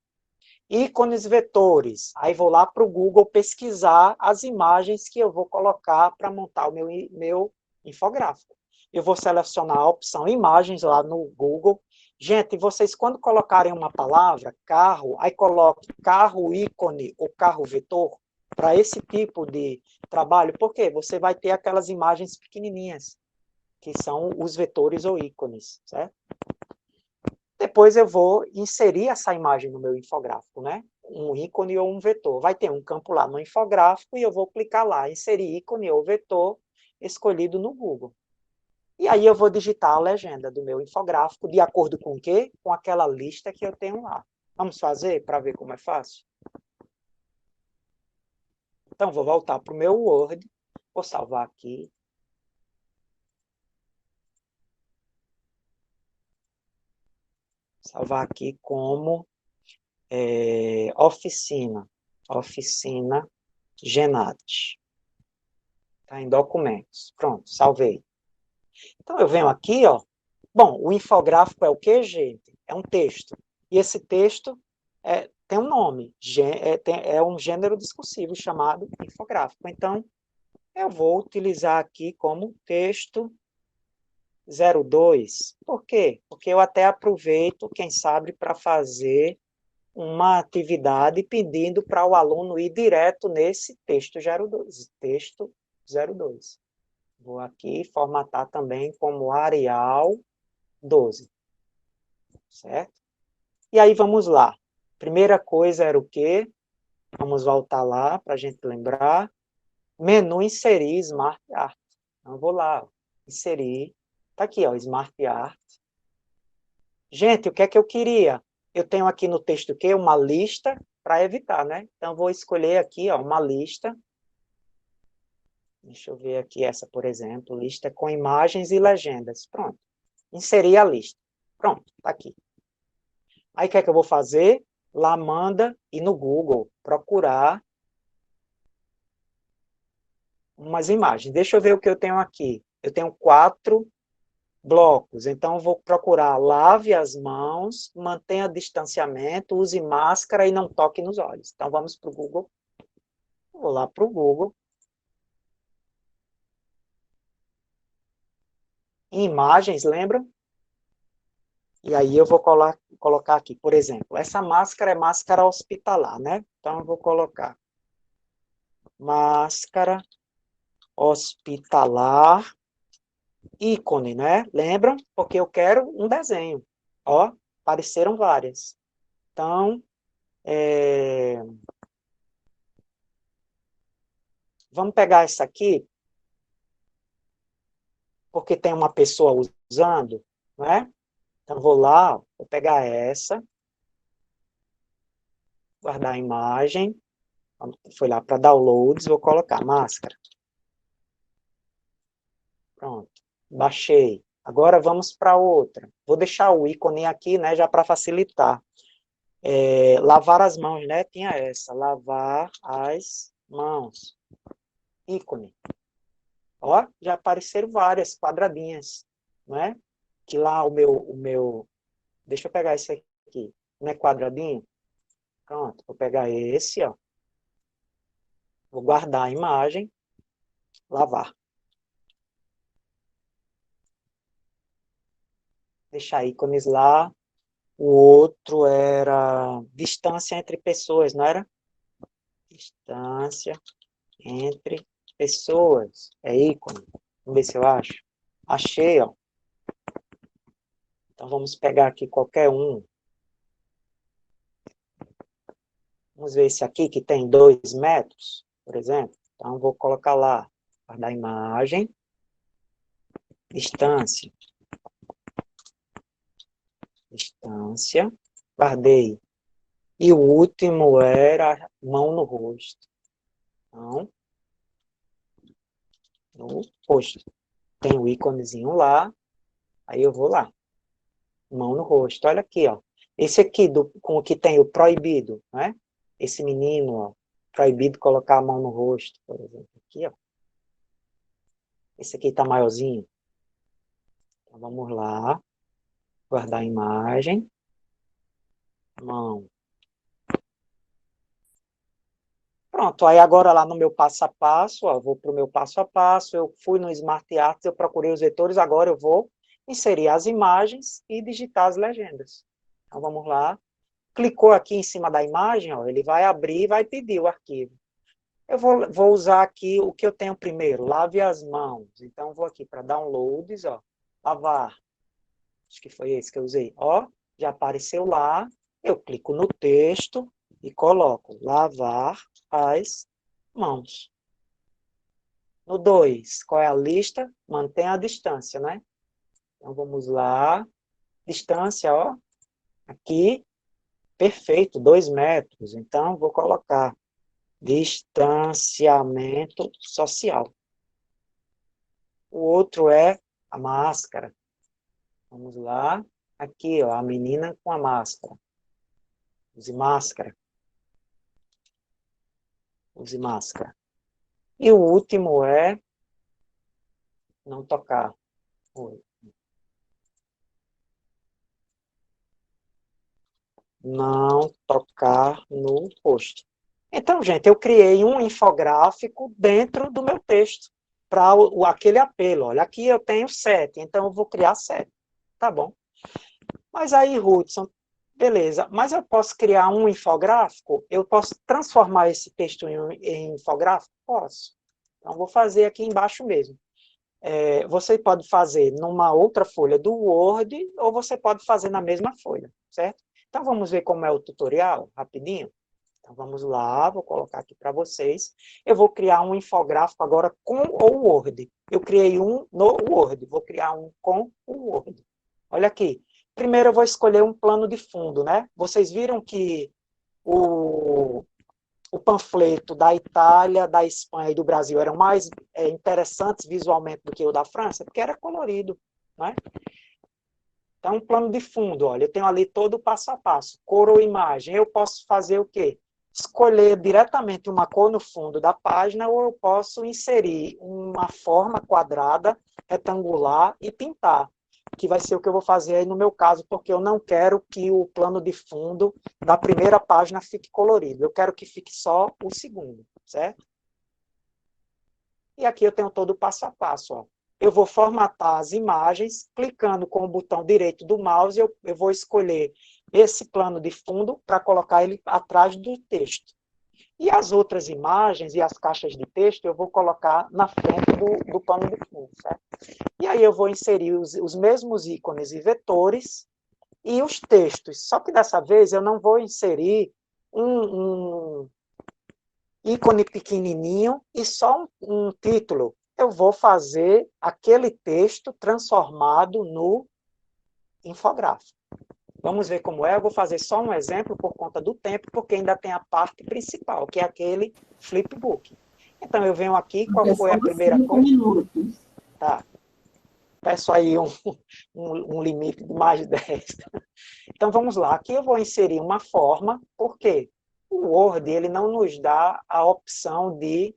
A: Ícones vetores. Aí vou lá para o Google pesquisar as imagens que eu vou colocar para montar o meu infográfico. Eu vou selecionar a opção imagens lá no Google. Gente, vocês quando colocarem uma palavra, carro, aí coloque carro ícone ou carro vetor para esse tipo de trabalho. Por quê? Você vai ter aquelas imagens pequenininhas, que são os vetores ou ícones, certo? Depois eu vou inserir essa imagem no meu infográfico, né? Um ícone ou um vetor. Vai ter um campo lá no infográfico e eu vou clicar lá, inserir ícone ou vetor escolhido no Google. E aí eu vou digitar a legenda do meu infográfico de acordo com o quê? Com aquela lista que eu tenho lá. Vamos fazer para ver como é fácil? Então, vou voltar para o meu Word, vou salvar aqui. Salvar aqui como oficina Genat. Está em documentos. Pronto, salvei. Então, eu venho aqui, ó. Bom, o infográfico é o quê, gente? É um texto. E esse texto tem um nome. É um gênero discursivo chamado infográfico. Então, eu vou utilizar aqui como texto 02. Por quê? Porque eu até aproveito, quem sabe, para fazer uma atividade pedindo para o aluno ir direto nesse texto 02. Texto 02. Vou aqui formatar também como Arial 12. Certo? E aí vamos lá. Primeira coisa era o quê? Vamos voltar lá para a gente lembrar. Menu inserir Smart Art. Então, vou lá, inserir. Está aqui, ó, Smart Art. Gente, o que é que eu queria? Eu tenho aqui no texto o quê? Uma lista para evitar, né? Então, vou escolher aqui, ó, uma lista. Deixa eu ver aqui essa, por exemplo. Lista com imagens e legendas. Pronto. Inserir a lista. Pronto, está aqui. Aí, o que é que eu vou fazer? Lá manda ir no Google procurar umas imagens. Deixa eu ver o que eu tenho aqui. Eu tenho 4 blocos. Então, eu vou procurar lave as mãos, mantenha distanciamento, use máscara e não toque nos olhos. Então, vamos para o Google. Vou lá para o Google. Imagens, lembram? E aí eu vou colocar aqui, por exemplo, essa máscara é máscara hospitalar, né? Então, eu vou colocar máscara hospitalar, ícone, né? Lembram? Porque eu quero um desenho. Ó, apareceram várias. Então, vamos pegar essa aqui, porque tem uma pessoa usando, né? Então, vou lá, vou pegar essa, guardar a imagem, foi lá para downloads, vou colocar máscara. Pronto, baixei. Agora vamos para outra. Vou deixar o ícone aqui, né, já para facilitar. Lavar as mãos, né? Tinha essa, lavar as mãos. Ícone. Ó, já apareceram várias quadradinhas, né? Que lá o meu... Deixa eu pegar esse aqui. Não é quadradinho? Pronto, vou pegar esse, ó. Vou guardar a imagem. Lavar. Deixar ícones lá. O outro era distância entre pessoas, não era? Distância entre pessoas. É ícone. Vamos ver se eu acho. Achei, ó. Então, vamos pegar aqui qualquer um. Vamos ver esse aqui, que tem 2 metros, por exemplo. Então, vou colocar lá. Guardar a imagem. Distância. Distância. Guardei. E o último era mão no rosto. Então, no rosto. Tem o íconezinho lá. Aí eu vou lá. Mão no rosto. Olha aqui, ó. Esse aqui, com o que tem o proibido, né? Esse menino, ó. Proibido colocar a mão no rosto, por exemplo. Aqui, ó. Esse aqui tá maiorzinho. Então, vamos lá. Guardar a imagem. Mão. Pronto, aí agora lá no meu passo a passo, ó, vou para o meu passo a passo, eu fui no Smart Arts, eu procurei os vetores, agora eu vou inserir as imagens e digitar as legendas. Então, vamos lá. Clicou aqui em cima da imagem, ó, ele vai abrir e vai pedir o arquivo. Eu vou usar aqui o que eu tenho primeiro, lave as mãos. Então, vou aqui para downloads, ó, lavar. Acho que foi esse que eu usei. Ó, já apareceu lá, eu clico no texto e coloco lavar as mãos. No 2, qual é a lista? Mantém a distância, né? Então, vamos lá. Distância, ó, aqui, perfeito, 2 metros. Então, vou colocar Distanciamento social. O outro é a máscara. Vamos lá. Aqui, ó, a menina com a máscara. Use máscara. Use máscara. E o último é não tocar. Não tocar no rosto. Então, gente, eu criei um infográfico dentro do meu texto para aquele apelo. Olha, aqui eu tenho 7, então eu vou criar 7. Tá bom. Mas aí, Hudson, beleza, mas eu posso criar um infográfico? Eu posso transformar esse texto em infográfico? Posso. Então, vou fazer aqui embaixo mesmo. Você pode fazer numa outra folha do Word ou você pode fazer na mesma folha, certo? Então, vamos ver como é o tutorial, rapidinho. Então, vamos lá, vou colocar aqui para vocês. Eu vou criar um infográfico agora com o Word. Eu criei um no Word, vou criar um com o Word. Olha aqui. Primeiro eu vou escolher um plano de fundo, né? Vocês viram que o panfleto da Itália, da Espanha e do Brasil eram mais interessantes visualmente do que o da França, porque era colorido, né? Então, um plano de fundo, olha, eu tenho ali todo o passo a passo, cor ou imagem. Eu posso fazer o quê? Escolher diretamente uma cor no fundo da página ou eu posso inserir uma forma quadrada, retangular e pintar, que vai ser o que eu vou fazer aí no meu caso, porque eu não quero que o plano de fundo da primeira página fique colorido. Eu quero que fique só o segundo, certo? E aqui eu tenho todo o passo a passo, ó. Eu vou formatar as imagens, clicando com o botão direito do mouse, eu vou escolher esse plano de fundo para colocar ele atrás do texto. E as outras imagens e as caixas de texto eu vou colocar na frente do plano de fundo, certo? E aí eu vou inserir os mesmos ícones e vetores e os textos. Só que dessa vez eu não vou inserir um ícone pequenininho e só um título. Eu vou fazer aquele texto transformado no infográfico. Vamos ver como é. Eu vou fazer só um exemplo por conta do tempo, porque ainda tem a parte principal, que é aquele flipbook. Então, eu venho aqui, qual foi a primeira coisa?
B: 5 minutos.
A: Tá. Peço aí um limite de mais de 10. Então, vamos lá. Aqui eu vou inserir uma forma, por quê? O Word, ele não nos dá a opção de...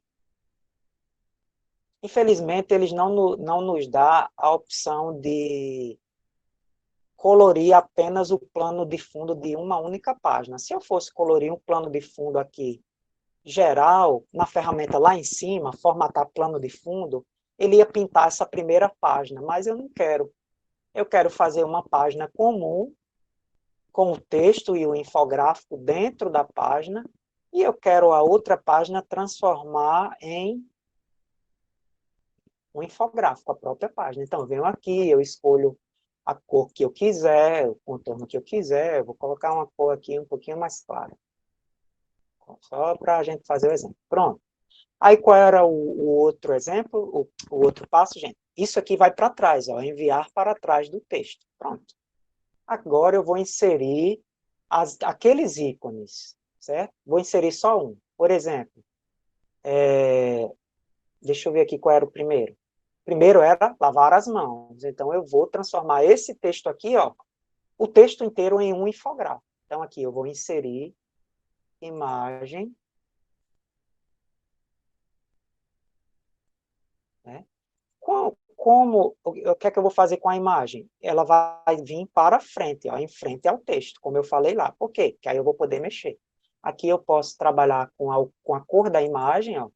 A: Infelizmente, eles não nos dá a opção de colorir apenas o plano de fundo de uma única página. Se eu fosse colorir um plano de fundo aqui geral, na ferramenta lá em cima, formatar plano de fundo, ele ia pintar essa primeira página, mas eu não quero. Eu quero fazer uma página comum, com o texto e o infográfico dentro da página, e eu quero a outra página transformar em um infográfico, a própria página. Então, eu venho aqui, eu escolho a cor que eu quiser, o contorno que eu quiser, eu vou colocar uma cor aqui um pouquinho mais clara. Só para a gente fazer o exemplo. Pronto. Aí, qual era o outro exemplo? O outro passo, gente? Isso aqui vai para trás, ó, enviar para trás do texto. Pronto. Agora eu vou inserir aqueles ícones, certo? Vou inserir só um. Por exemplo, deixa eu ver aqui qual era o primeiro. Primeiro era lavar as mãos. Então, eu vou transformar esse texto aqui, ó, o texto inteiro em um infográfico. Então, aqui eu vou inserir imagem, né? O que é que eu vou fazer com a imagem? Ela vai vir para frente, ó, em frente ao texto, como eu falei lá. Por quê? Porque aí eu vou poder mexer. Aqui eu posso trabalhar com a cor da imagem, ó.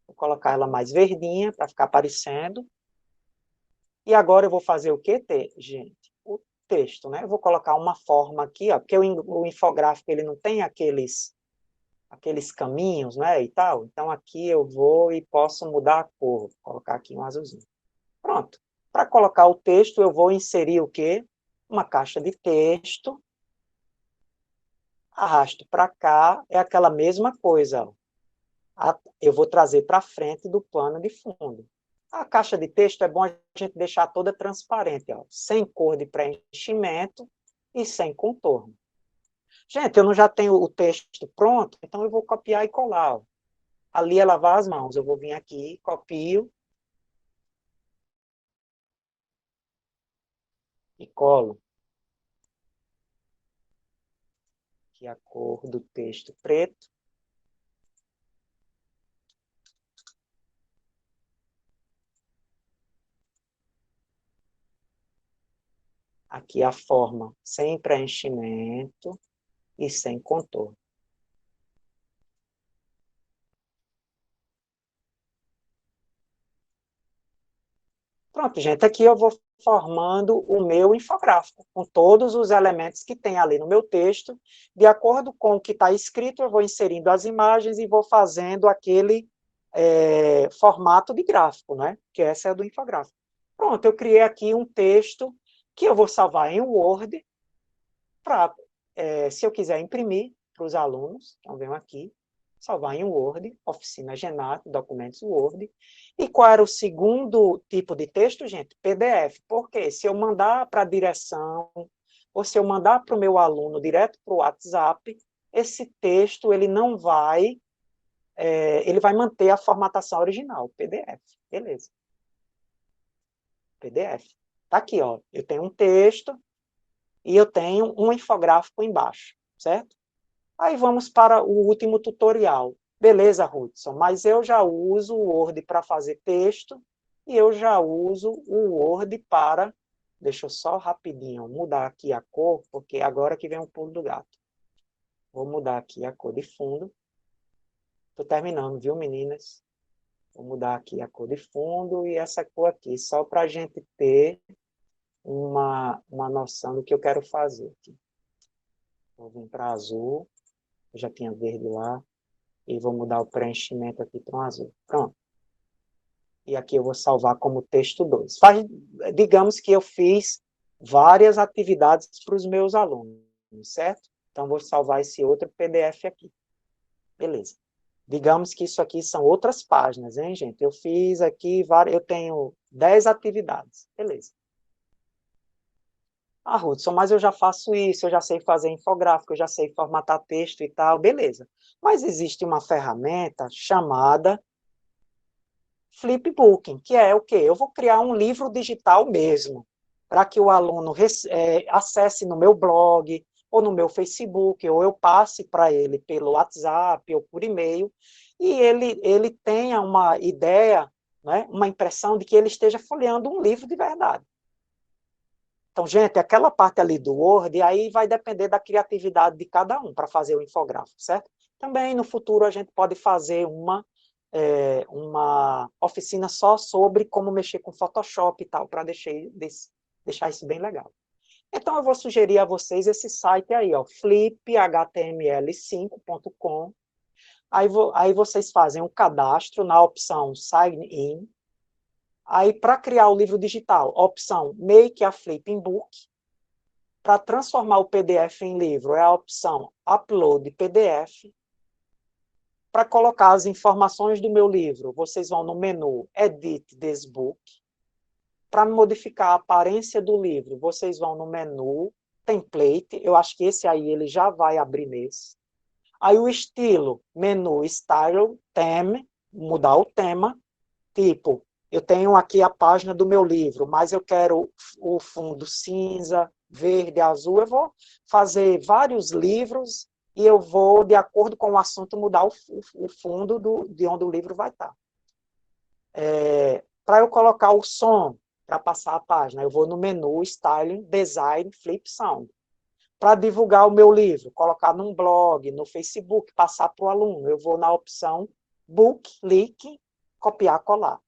A: Vou colocar ela mais verdinha, para ficar aparecendo. E agora eu vou fazer o quê, gente? O texto, né? Eu vou colocar uma forma aqui, ó, porque o infográfico ele não tem aqueles caminhos, né, e tal. Então, aqui eu vou e posso mudar a cor. Vou colocar aqui um azulzinho. Pronto. Para colocar o texto, eu vou inserir o quê? Uma caixa de texto. Arrasto para cá, é aquela mesma coisa, ó. Eu vou trazer para frente do plano de fundo. A caixa de texto é bom a gente deixar toda transparente, ó, sem cor de preenchimento e sem contorno. Gente, eu não já tenho o texto pronto, então eu vou copiar e colar. Ó. Ali é lavar as mãos. Eu vou vir aqui, copio e colo. Aqui a cor do texto preto. Aqui a forma sem preenchimento e sem contorno. Pronto, gente, aqui eu vou formando o meu infográfico, com todos os elementos que tem ali no meu texto. De acordo com o que está escrito, eu vou inserindo as imagens e vou fazendo aquele formato de gráfico, né? Que essa é a do infográfico. Pronto, eu criei aqui um texto que eu vou salvar em Word, para, se eu quiser imprimir para os alunos, então venho aqui, salvar em Word, oficina Genato, documentos Word. E qual era o segundo tipo de texto, gente? PDF. Porque se eu mandar para a direção, ou se eu mandar para o meu aluno direto para o WhatsApp, esse texto ele não vai, ele vai manter a formatação original, PDF. Beleza. PDF. Tá aqui, ó. Eu tenho um texto e eu tenho um infográfico embaixo, certo? Aí vamos para o último tutorial. Beleza, Hudson, mas eu já uso o Word para fazer texto e eu já uso o Word para... Deixa eu só rapidinho mudar aqui a cor, porque agora que vem o pulo do gato. Vou mudar aqui a cor de fundo. Estou terminando, viu, meninas? Vou mudar aqui a cor de fundo e essa cor aqui, só para a gente ter uma noção do que eu quero fazer aqui. Vou vir para azul. Eu já tinha verde lá, e vou mudar o preenchimento aqui para um azul. Pronto. E aqui eu vou salvar como texto 2. Digamos que eu fiz várias atividades para os meus alunos, certo? Então, vou salvar esse outro PDF aqui. Beleza. Digamos que isso aqui são outras páginas, hein, gente? Eu fiz aqui, eu tenho 10 atividades. Beleza. Ah, Hudson, mas eu já faço isso, eu já sei fazer infográfico, eu já sei formatar texto e tal, beleza. Mas existe uma ferramenta chamada Flipbooking, que é o quê? Eu vou criar um livro digital mesmo, para que o aluno acesse no meu blog, ou no meu Facebook, ou eu passe para ele pelo WhatsApp ou por e-mail, e ele tenha uma ideia, né, uma impressão de que ele esteja folheando um livro de verdade. Então, gente, aquela parte ali do Word, aí vai depender da criatividade de cada um para fazer o infográfico, certo? Também, no futuro, a gente pode fazer uma oficina só sobre como mexer com Photoshop e tal, para deixar isso bem legal. Então, eu vou sugerir a vocês esse site aí, ó, fliphtml5.com. Aí vocês fazem um cadastro na opção Sign In. Aí, para criar o livro digital, a opção Make a Flipping Book. Para transformar o PDF em livro, é a opção Upload PDF. Para colocar as informações do meu livro, vocês vão no menu Edit this Book. Para modificar a aparência do livro, vocês vão no menu Template. Eu acho que esse aí ele já vai abrir nesse. Aí o estilo, menu Style, Theme, mudar o tema, tipo... Eu tenho aqui a página do meu livro, mas eu quero o fundo cinza, verde, azul. Eu vou fazer vários livros e eu vou, de acordo com o assunto, mudar o fundo de onde o livro vai estar. Para eu colocar o som, para passar a página, eu vou no menu Styling, Design, Flip Sound. Para divulgar o meu livro, colocar num blog, no Facebook, passar para o aluno, eu vou na opção Book, Link, Copiar, Colar.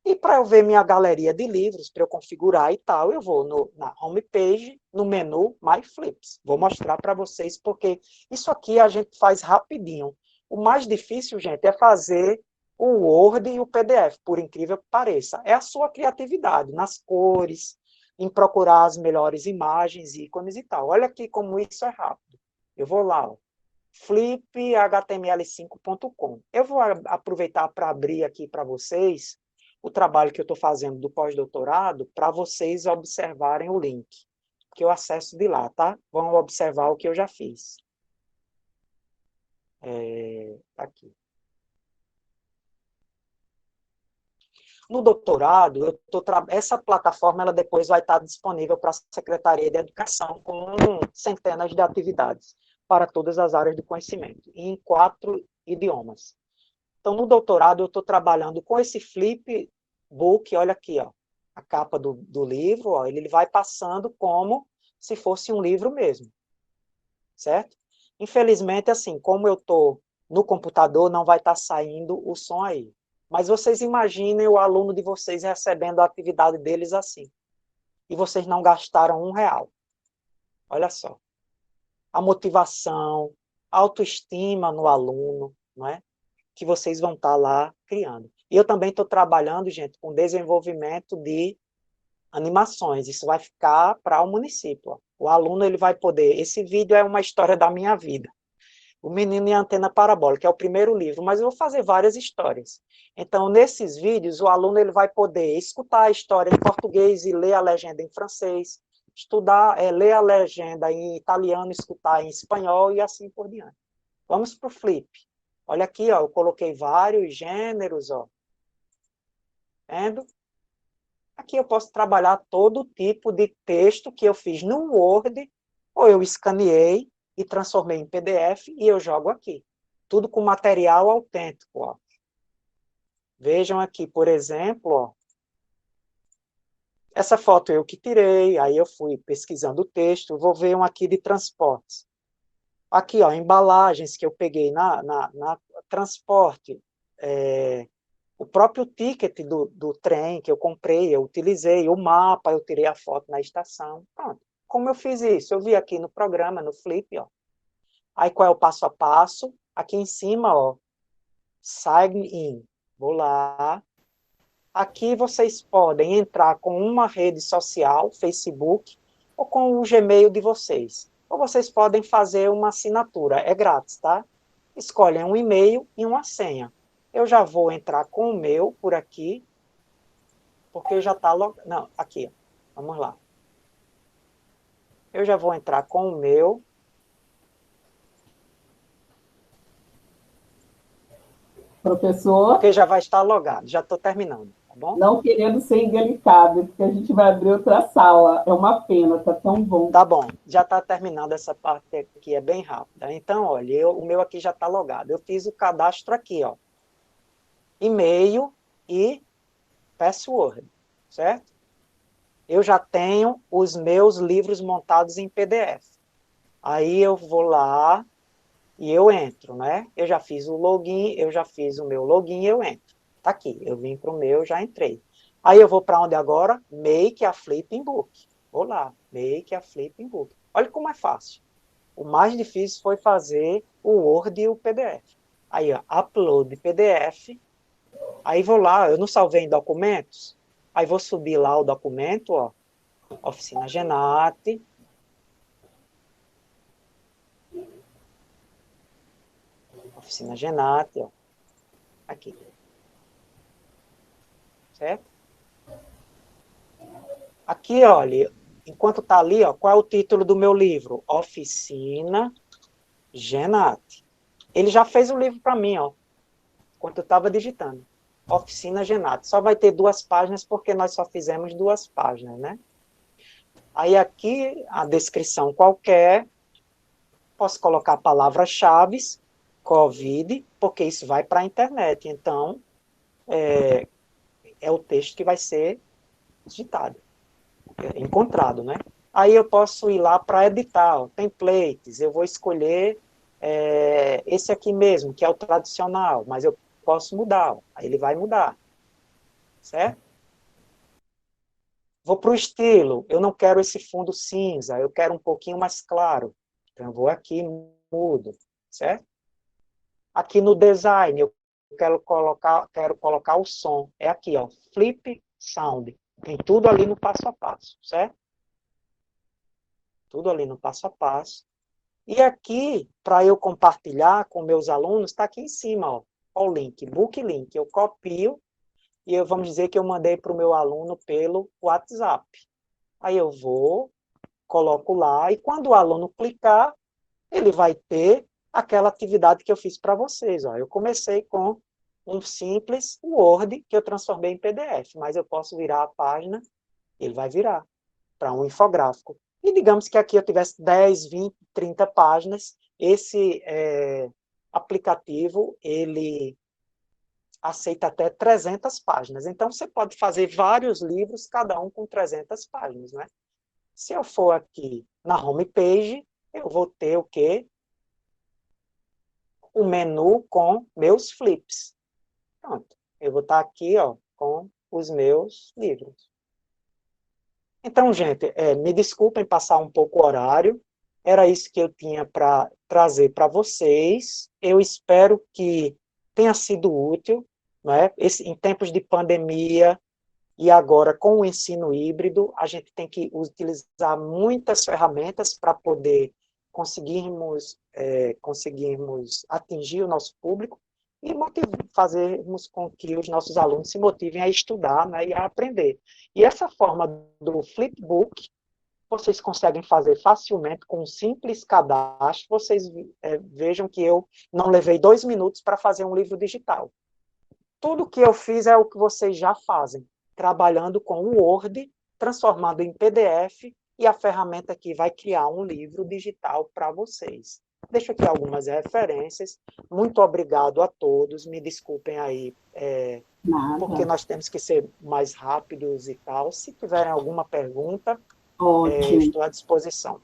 A: E para eu ver minha galeria de livros, para eu configurar e tal, eu vou na homepage, no menu My Flips. Vou mostrar para vocês, porque isso aqui a gente faz rapidinho. O mais difícil, gente, é fazer o Word e o PDF, por incrível que pareça. É a sua criatividade, nas cores, em procurar as melhores imagens, ícones e tal. Olha aqui como isso é rápido. Eu vou lá, ó, fliphtml5.com. Eu vou aproveitar para abrir aqui para vocês o trabalho que eu estou fazendo do pós-doutorado, para vocês observarem o link, que eu acesso de lá, tá? Vão observar o que eu já fiz. Tá aqui. No doutorado, essa plataforma ela depois vai estar disponível para a Secretaria de Educação com centenas de atividades para todas as áreas do conhecimento, em 4 idiomas. Então, no doutorado, eu estou trabalhando com esse flipbook, olha aqui, ó, a capa do livro, ó, ele vai passando como se fosse um livro mesmo, certo? Infelizmente, assim, como eu estou no computador, não vai estar saindo o som aí. Mas vocês imaginem o aluno de vocês recebendo a atividade deles assim. E vocês não gastaram R$1. Olha só. A motivação, a autoestima no aluno, não é? Que vocês vão estar lá criando. E eu também estou trabalhando, gente, com desenvolvimento de animações. Isso vai ficar para o município. Ó. O aluno ele vai poder... Esse vídeo é uma história da minha vida. O Menino e a Antena Parabólica, é o primeiro livro, mas eu vou fazer várias histórias. Então, nesses vídeos, o aluno ele vai poder escutar a história em português e ler a legenda em francês, ler a legenda em italiano, escutar em espanhol e assim por diante. Vamos para o flip. Olha aqui, ó, eu coloquei vários gêneros, ó. Vendo? Aqui eu posso trabalhar todo tipo de texto que eu fiz no Word, ou eu escaneei, e transformei em PDF e eu jogo aqui. Tudo com material autêntico. Ó. Vejam aqui, por exemplo, ó, essa foto eu que tirei, aí eu fui pesquisando o texto, vou ver um aqui de transportes. Aqui, ó, embalagens que eu peguei na transporte, o próprio ticket do trem que eu comprei, eu utilizei, o mapa, eu tirei a foto na estação. Pronto. Como eu fiz isso? Eu vi aqui no programa, no Flip, ó. Aí, qual é o passo a passo? Aqui em cima, ó, sign in. Vou lá. Aqui vocês podem entrar com uma rede social, Facebook, ou com o Gmail de vocês. Ou vocês podem fazer uma assinatura, é grátis, tá? Escolhem um e-mail e uma senha. Eu já vou entrar com o meu por aqui, porque já está logado. Não, aqui, ó. Vamos lá. Eu já vou entrar com o meu.
B: Professor,
A: Porque já vai estar logado, já estou terminando, tá bom?
B: não querendo ser indelicado, porque a gente vai abrir outra sala. É uma pena, tá tão bom.
A: Tá bom, já está terminando essa parte aqui, é bem rápida. Então, olha, o meu aqui já está logado. Eu fiz o cadastro aqui, ó. E-mail e password, certo? Eu já tenho os meus livros montados em PDF. Aí eu vou lá e eu entro, né? Eu já fiz o login, eu já fiz o meu login, eu entro. Tá aqui, eu vim para o meu, já entrei. Aí eu vou para onde agora? Make a Flipping Book. Vou lá, Make a Flipping Book. Olha como é fácil. O mais difícil foi fazer o Word e o PDF. Aí, ó, Upload PDF. Aí vou lá, eu não salvei em documentos. Aí vou subir lá o documento, ó. Oficina Genate. Oficina Genate, ó. Aqui. Certo? Aqui, olha, enquanto está ali, ó, qual é o título do meu livro? Oficina Genate. Ele já fez o livro para mim, ó, enquanto eu estava digitando. Oficina Genate. Só vai ter 2 páginas, porque nós só fizemos 2 páginas, né? Aí aqui, a descrição qualquer, posso colocar palavras-chave, COVID, porque isso vai para a internet. Então, é o texto que vai ser digitado. Encontrado, né? Aí eu posso ir lá para editar, ó, templates, eu vou escolher esse aqui mesmo, que é o tradicional, mas eu posso mudar, ó, aí ele vai mudar, certo? Vou para o estilo, eu não quero esse fundo cinza, eu quero um pouquinho mais claro, então eu vou aqui, mudo, certo? Aqui no design, eu quero colocar o som, é aqui, ó, Flip Sound, tem tudo ali no passo a passo, certo? Tudo ali no passo a passo. E aqui, para eu compartilhar com meus alunos, está aqui em cima, ó, o link, Book Link. Eu copio e vamos dizer que eu mandei para o meu aluno pelo WhatsApp. Aí eu vou, coloco lá, e quando o aluno clicar, ele vai ter aquela atividade que eu fiz para vocês. Ó. Eu comecei com um simples Word que eu transformei em PDF, mas eu posso virar a página, ele vai virar para um infográfico. E digamos que aqui eu tivesse 10, 20, 30 páginas, esse aplicativo, ele aceita até 300 páginas. Então, você pode fazer vários livros, cada um com 300 páginas, né? Se eu for aqui na homepage, eu vou ter o quê? O menu com meus flips. Pronto. Eu vou estar aqui, ó, com os meus livros. Então, gente, me desculpem passar um pouco o horário. Era isso que eu tinha para trazer para vocês. Eu espero que tenha sido útil, não é? Em tempos de pandemia e agora com o ensino híbrido, a gente tem que utilizar muitas ferramentas para poder conseguirmos atingir o nosso público e fazermos com que os nossos alunos se motivem a estudar, né, e a aprender. E essa forma do flipbook, vocês conseguem fazer facilmente com um simples cadastro. Vocês vejam que eu não levei 2 minutos para fazer um livro digital. Tudo que eu fiz é o que vocês já fazem, trabalhando com o Word, transformando em PDF, e a ferramenta aqui vai criar um livro digital para vocês. Deixo aqui algumas referências. Muito obrigado a todos. Me desculpem aí, porque nós temos que ser mais rápidos e tal. Se tiverem alguma pergunta,
B: Ótimo.
A: estou à disposição.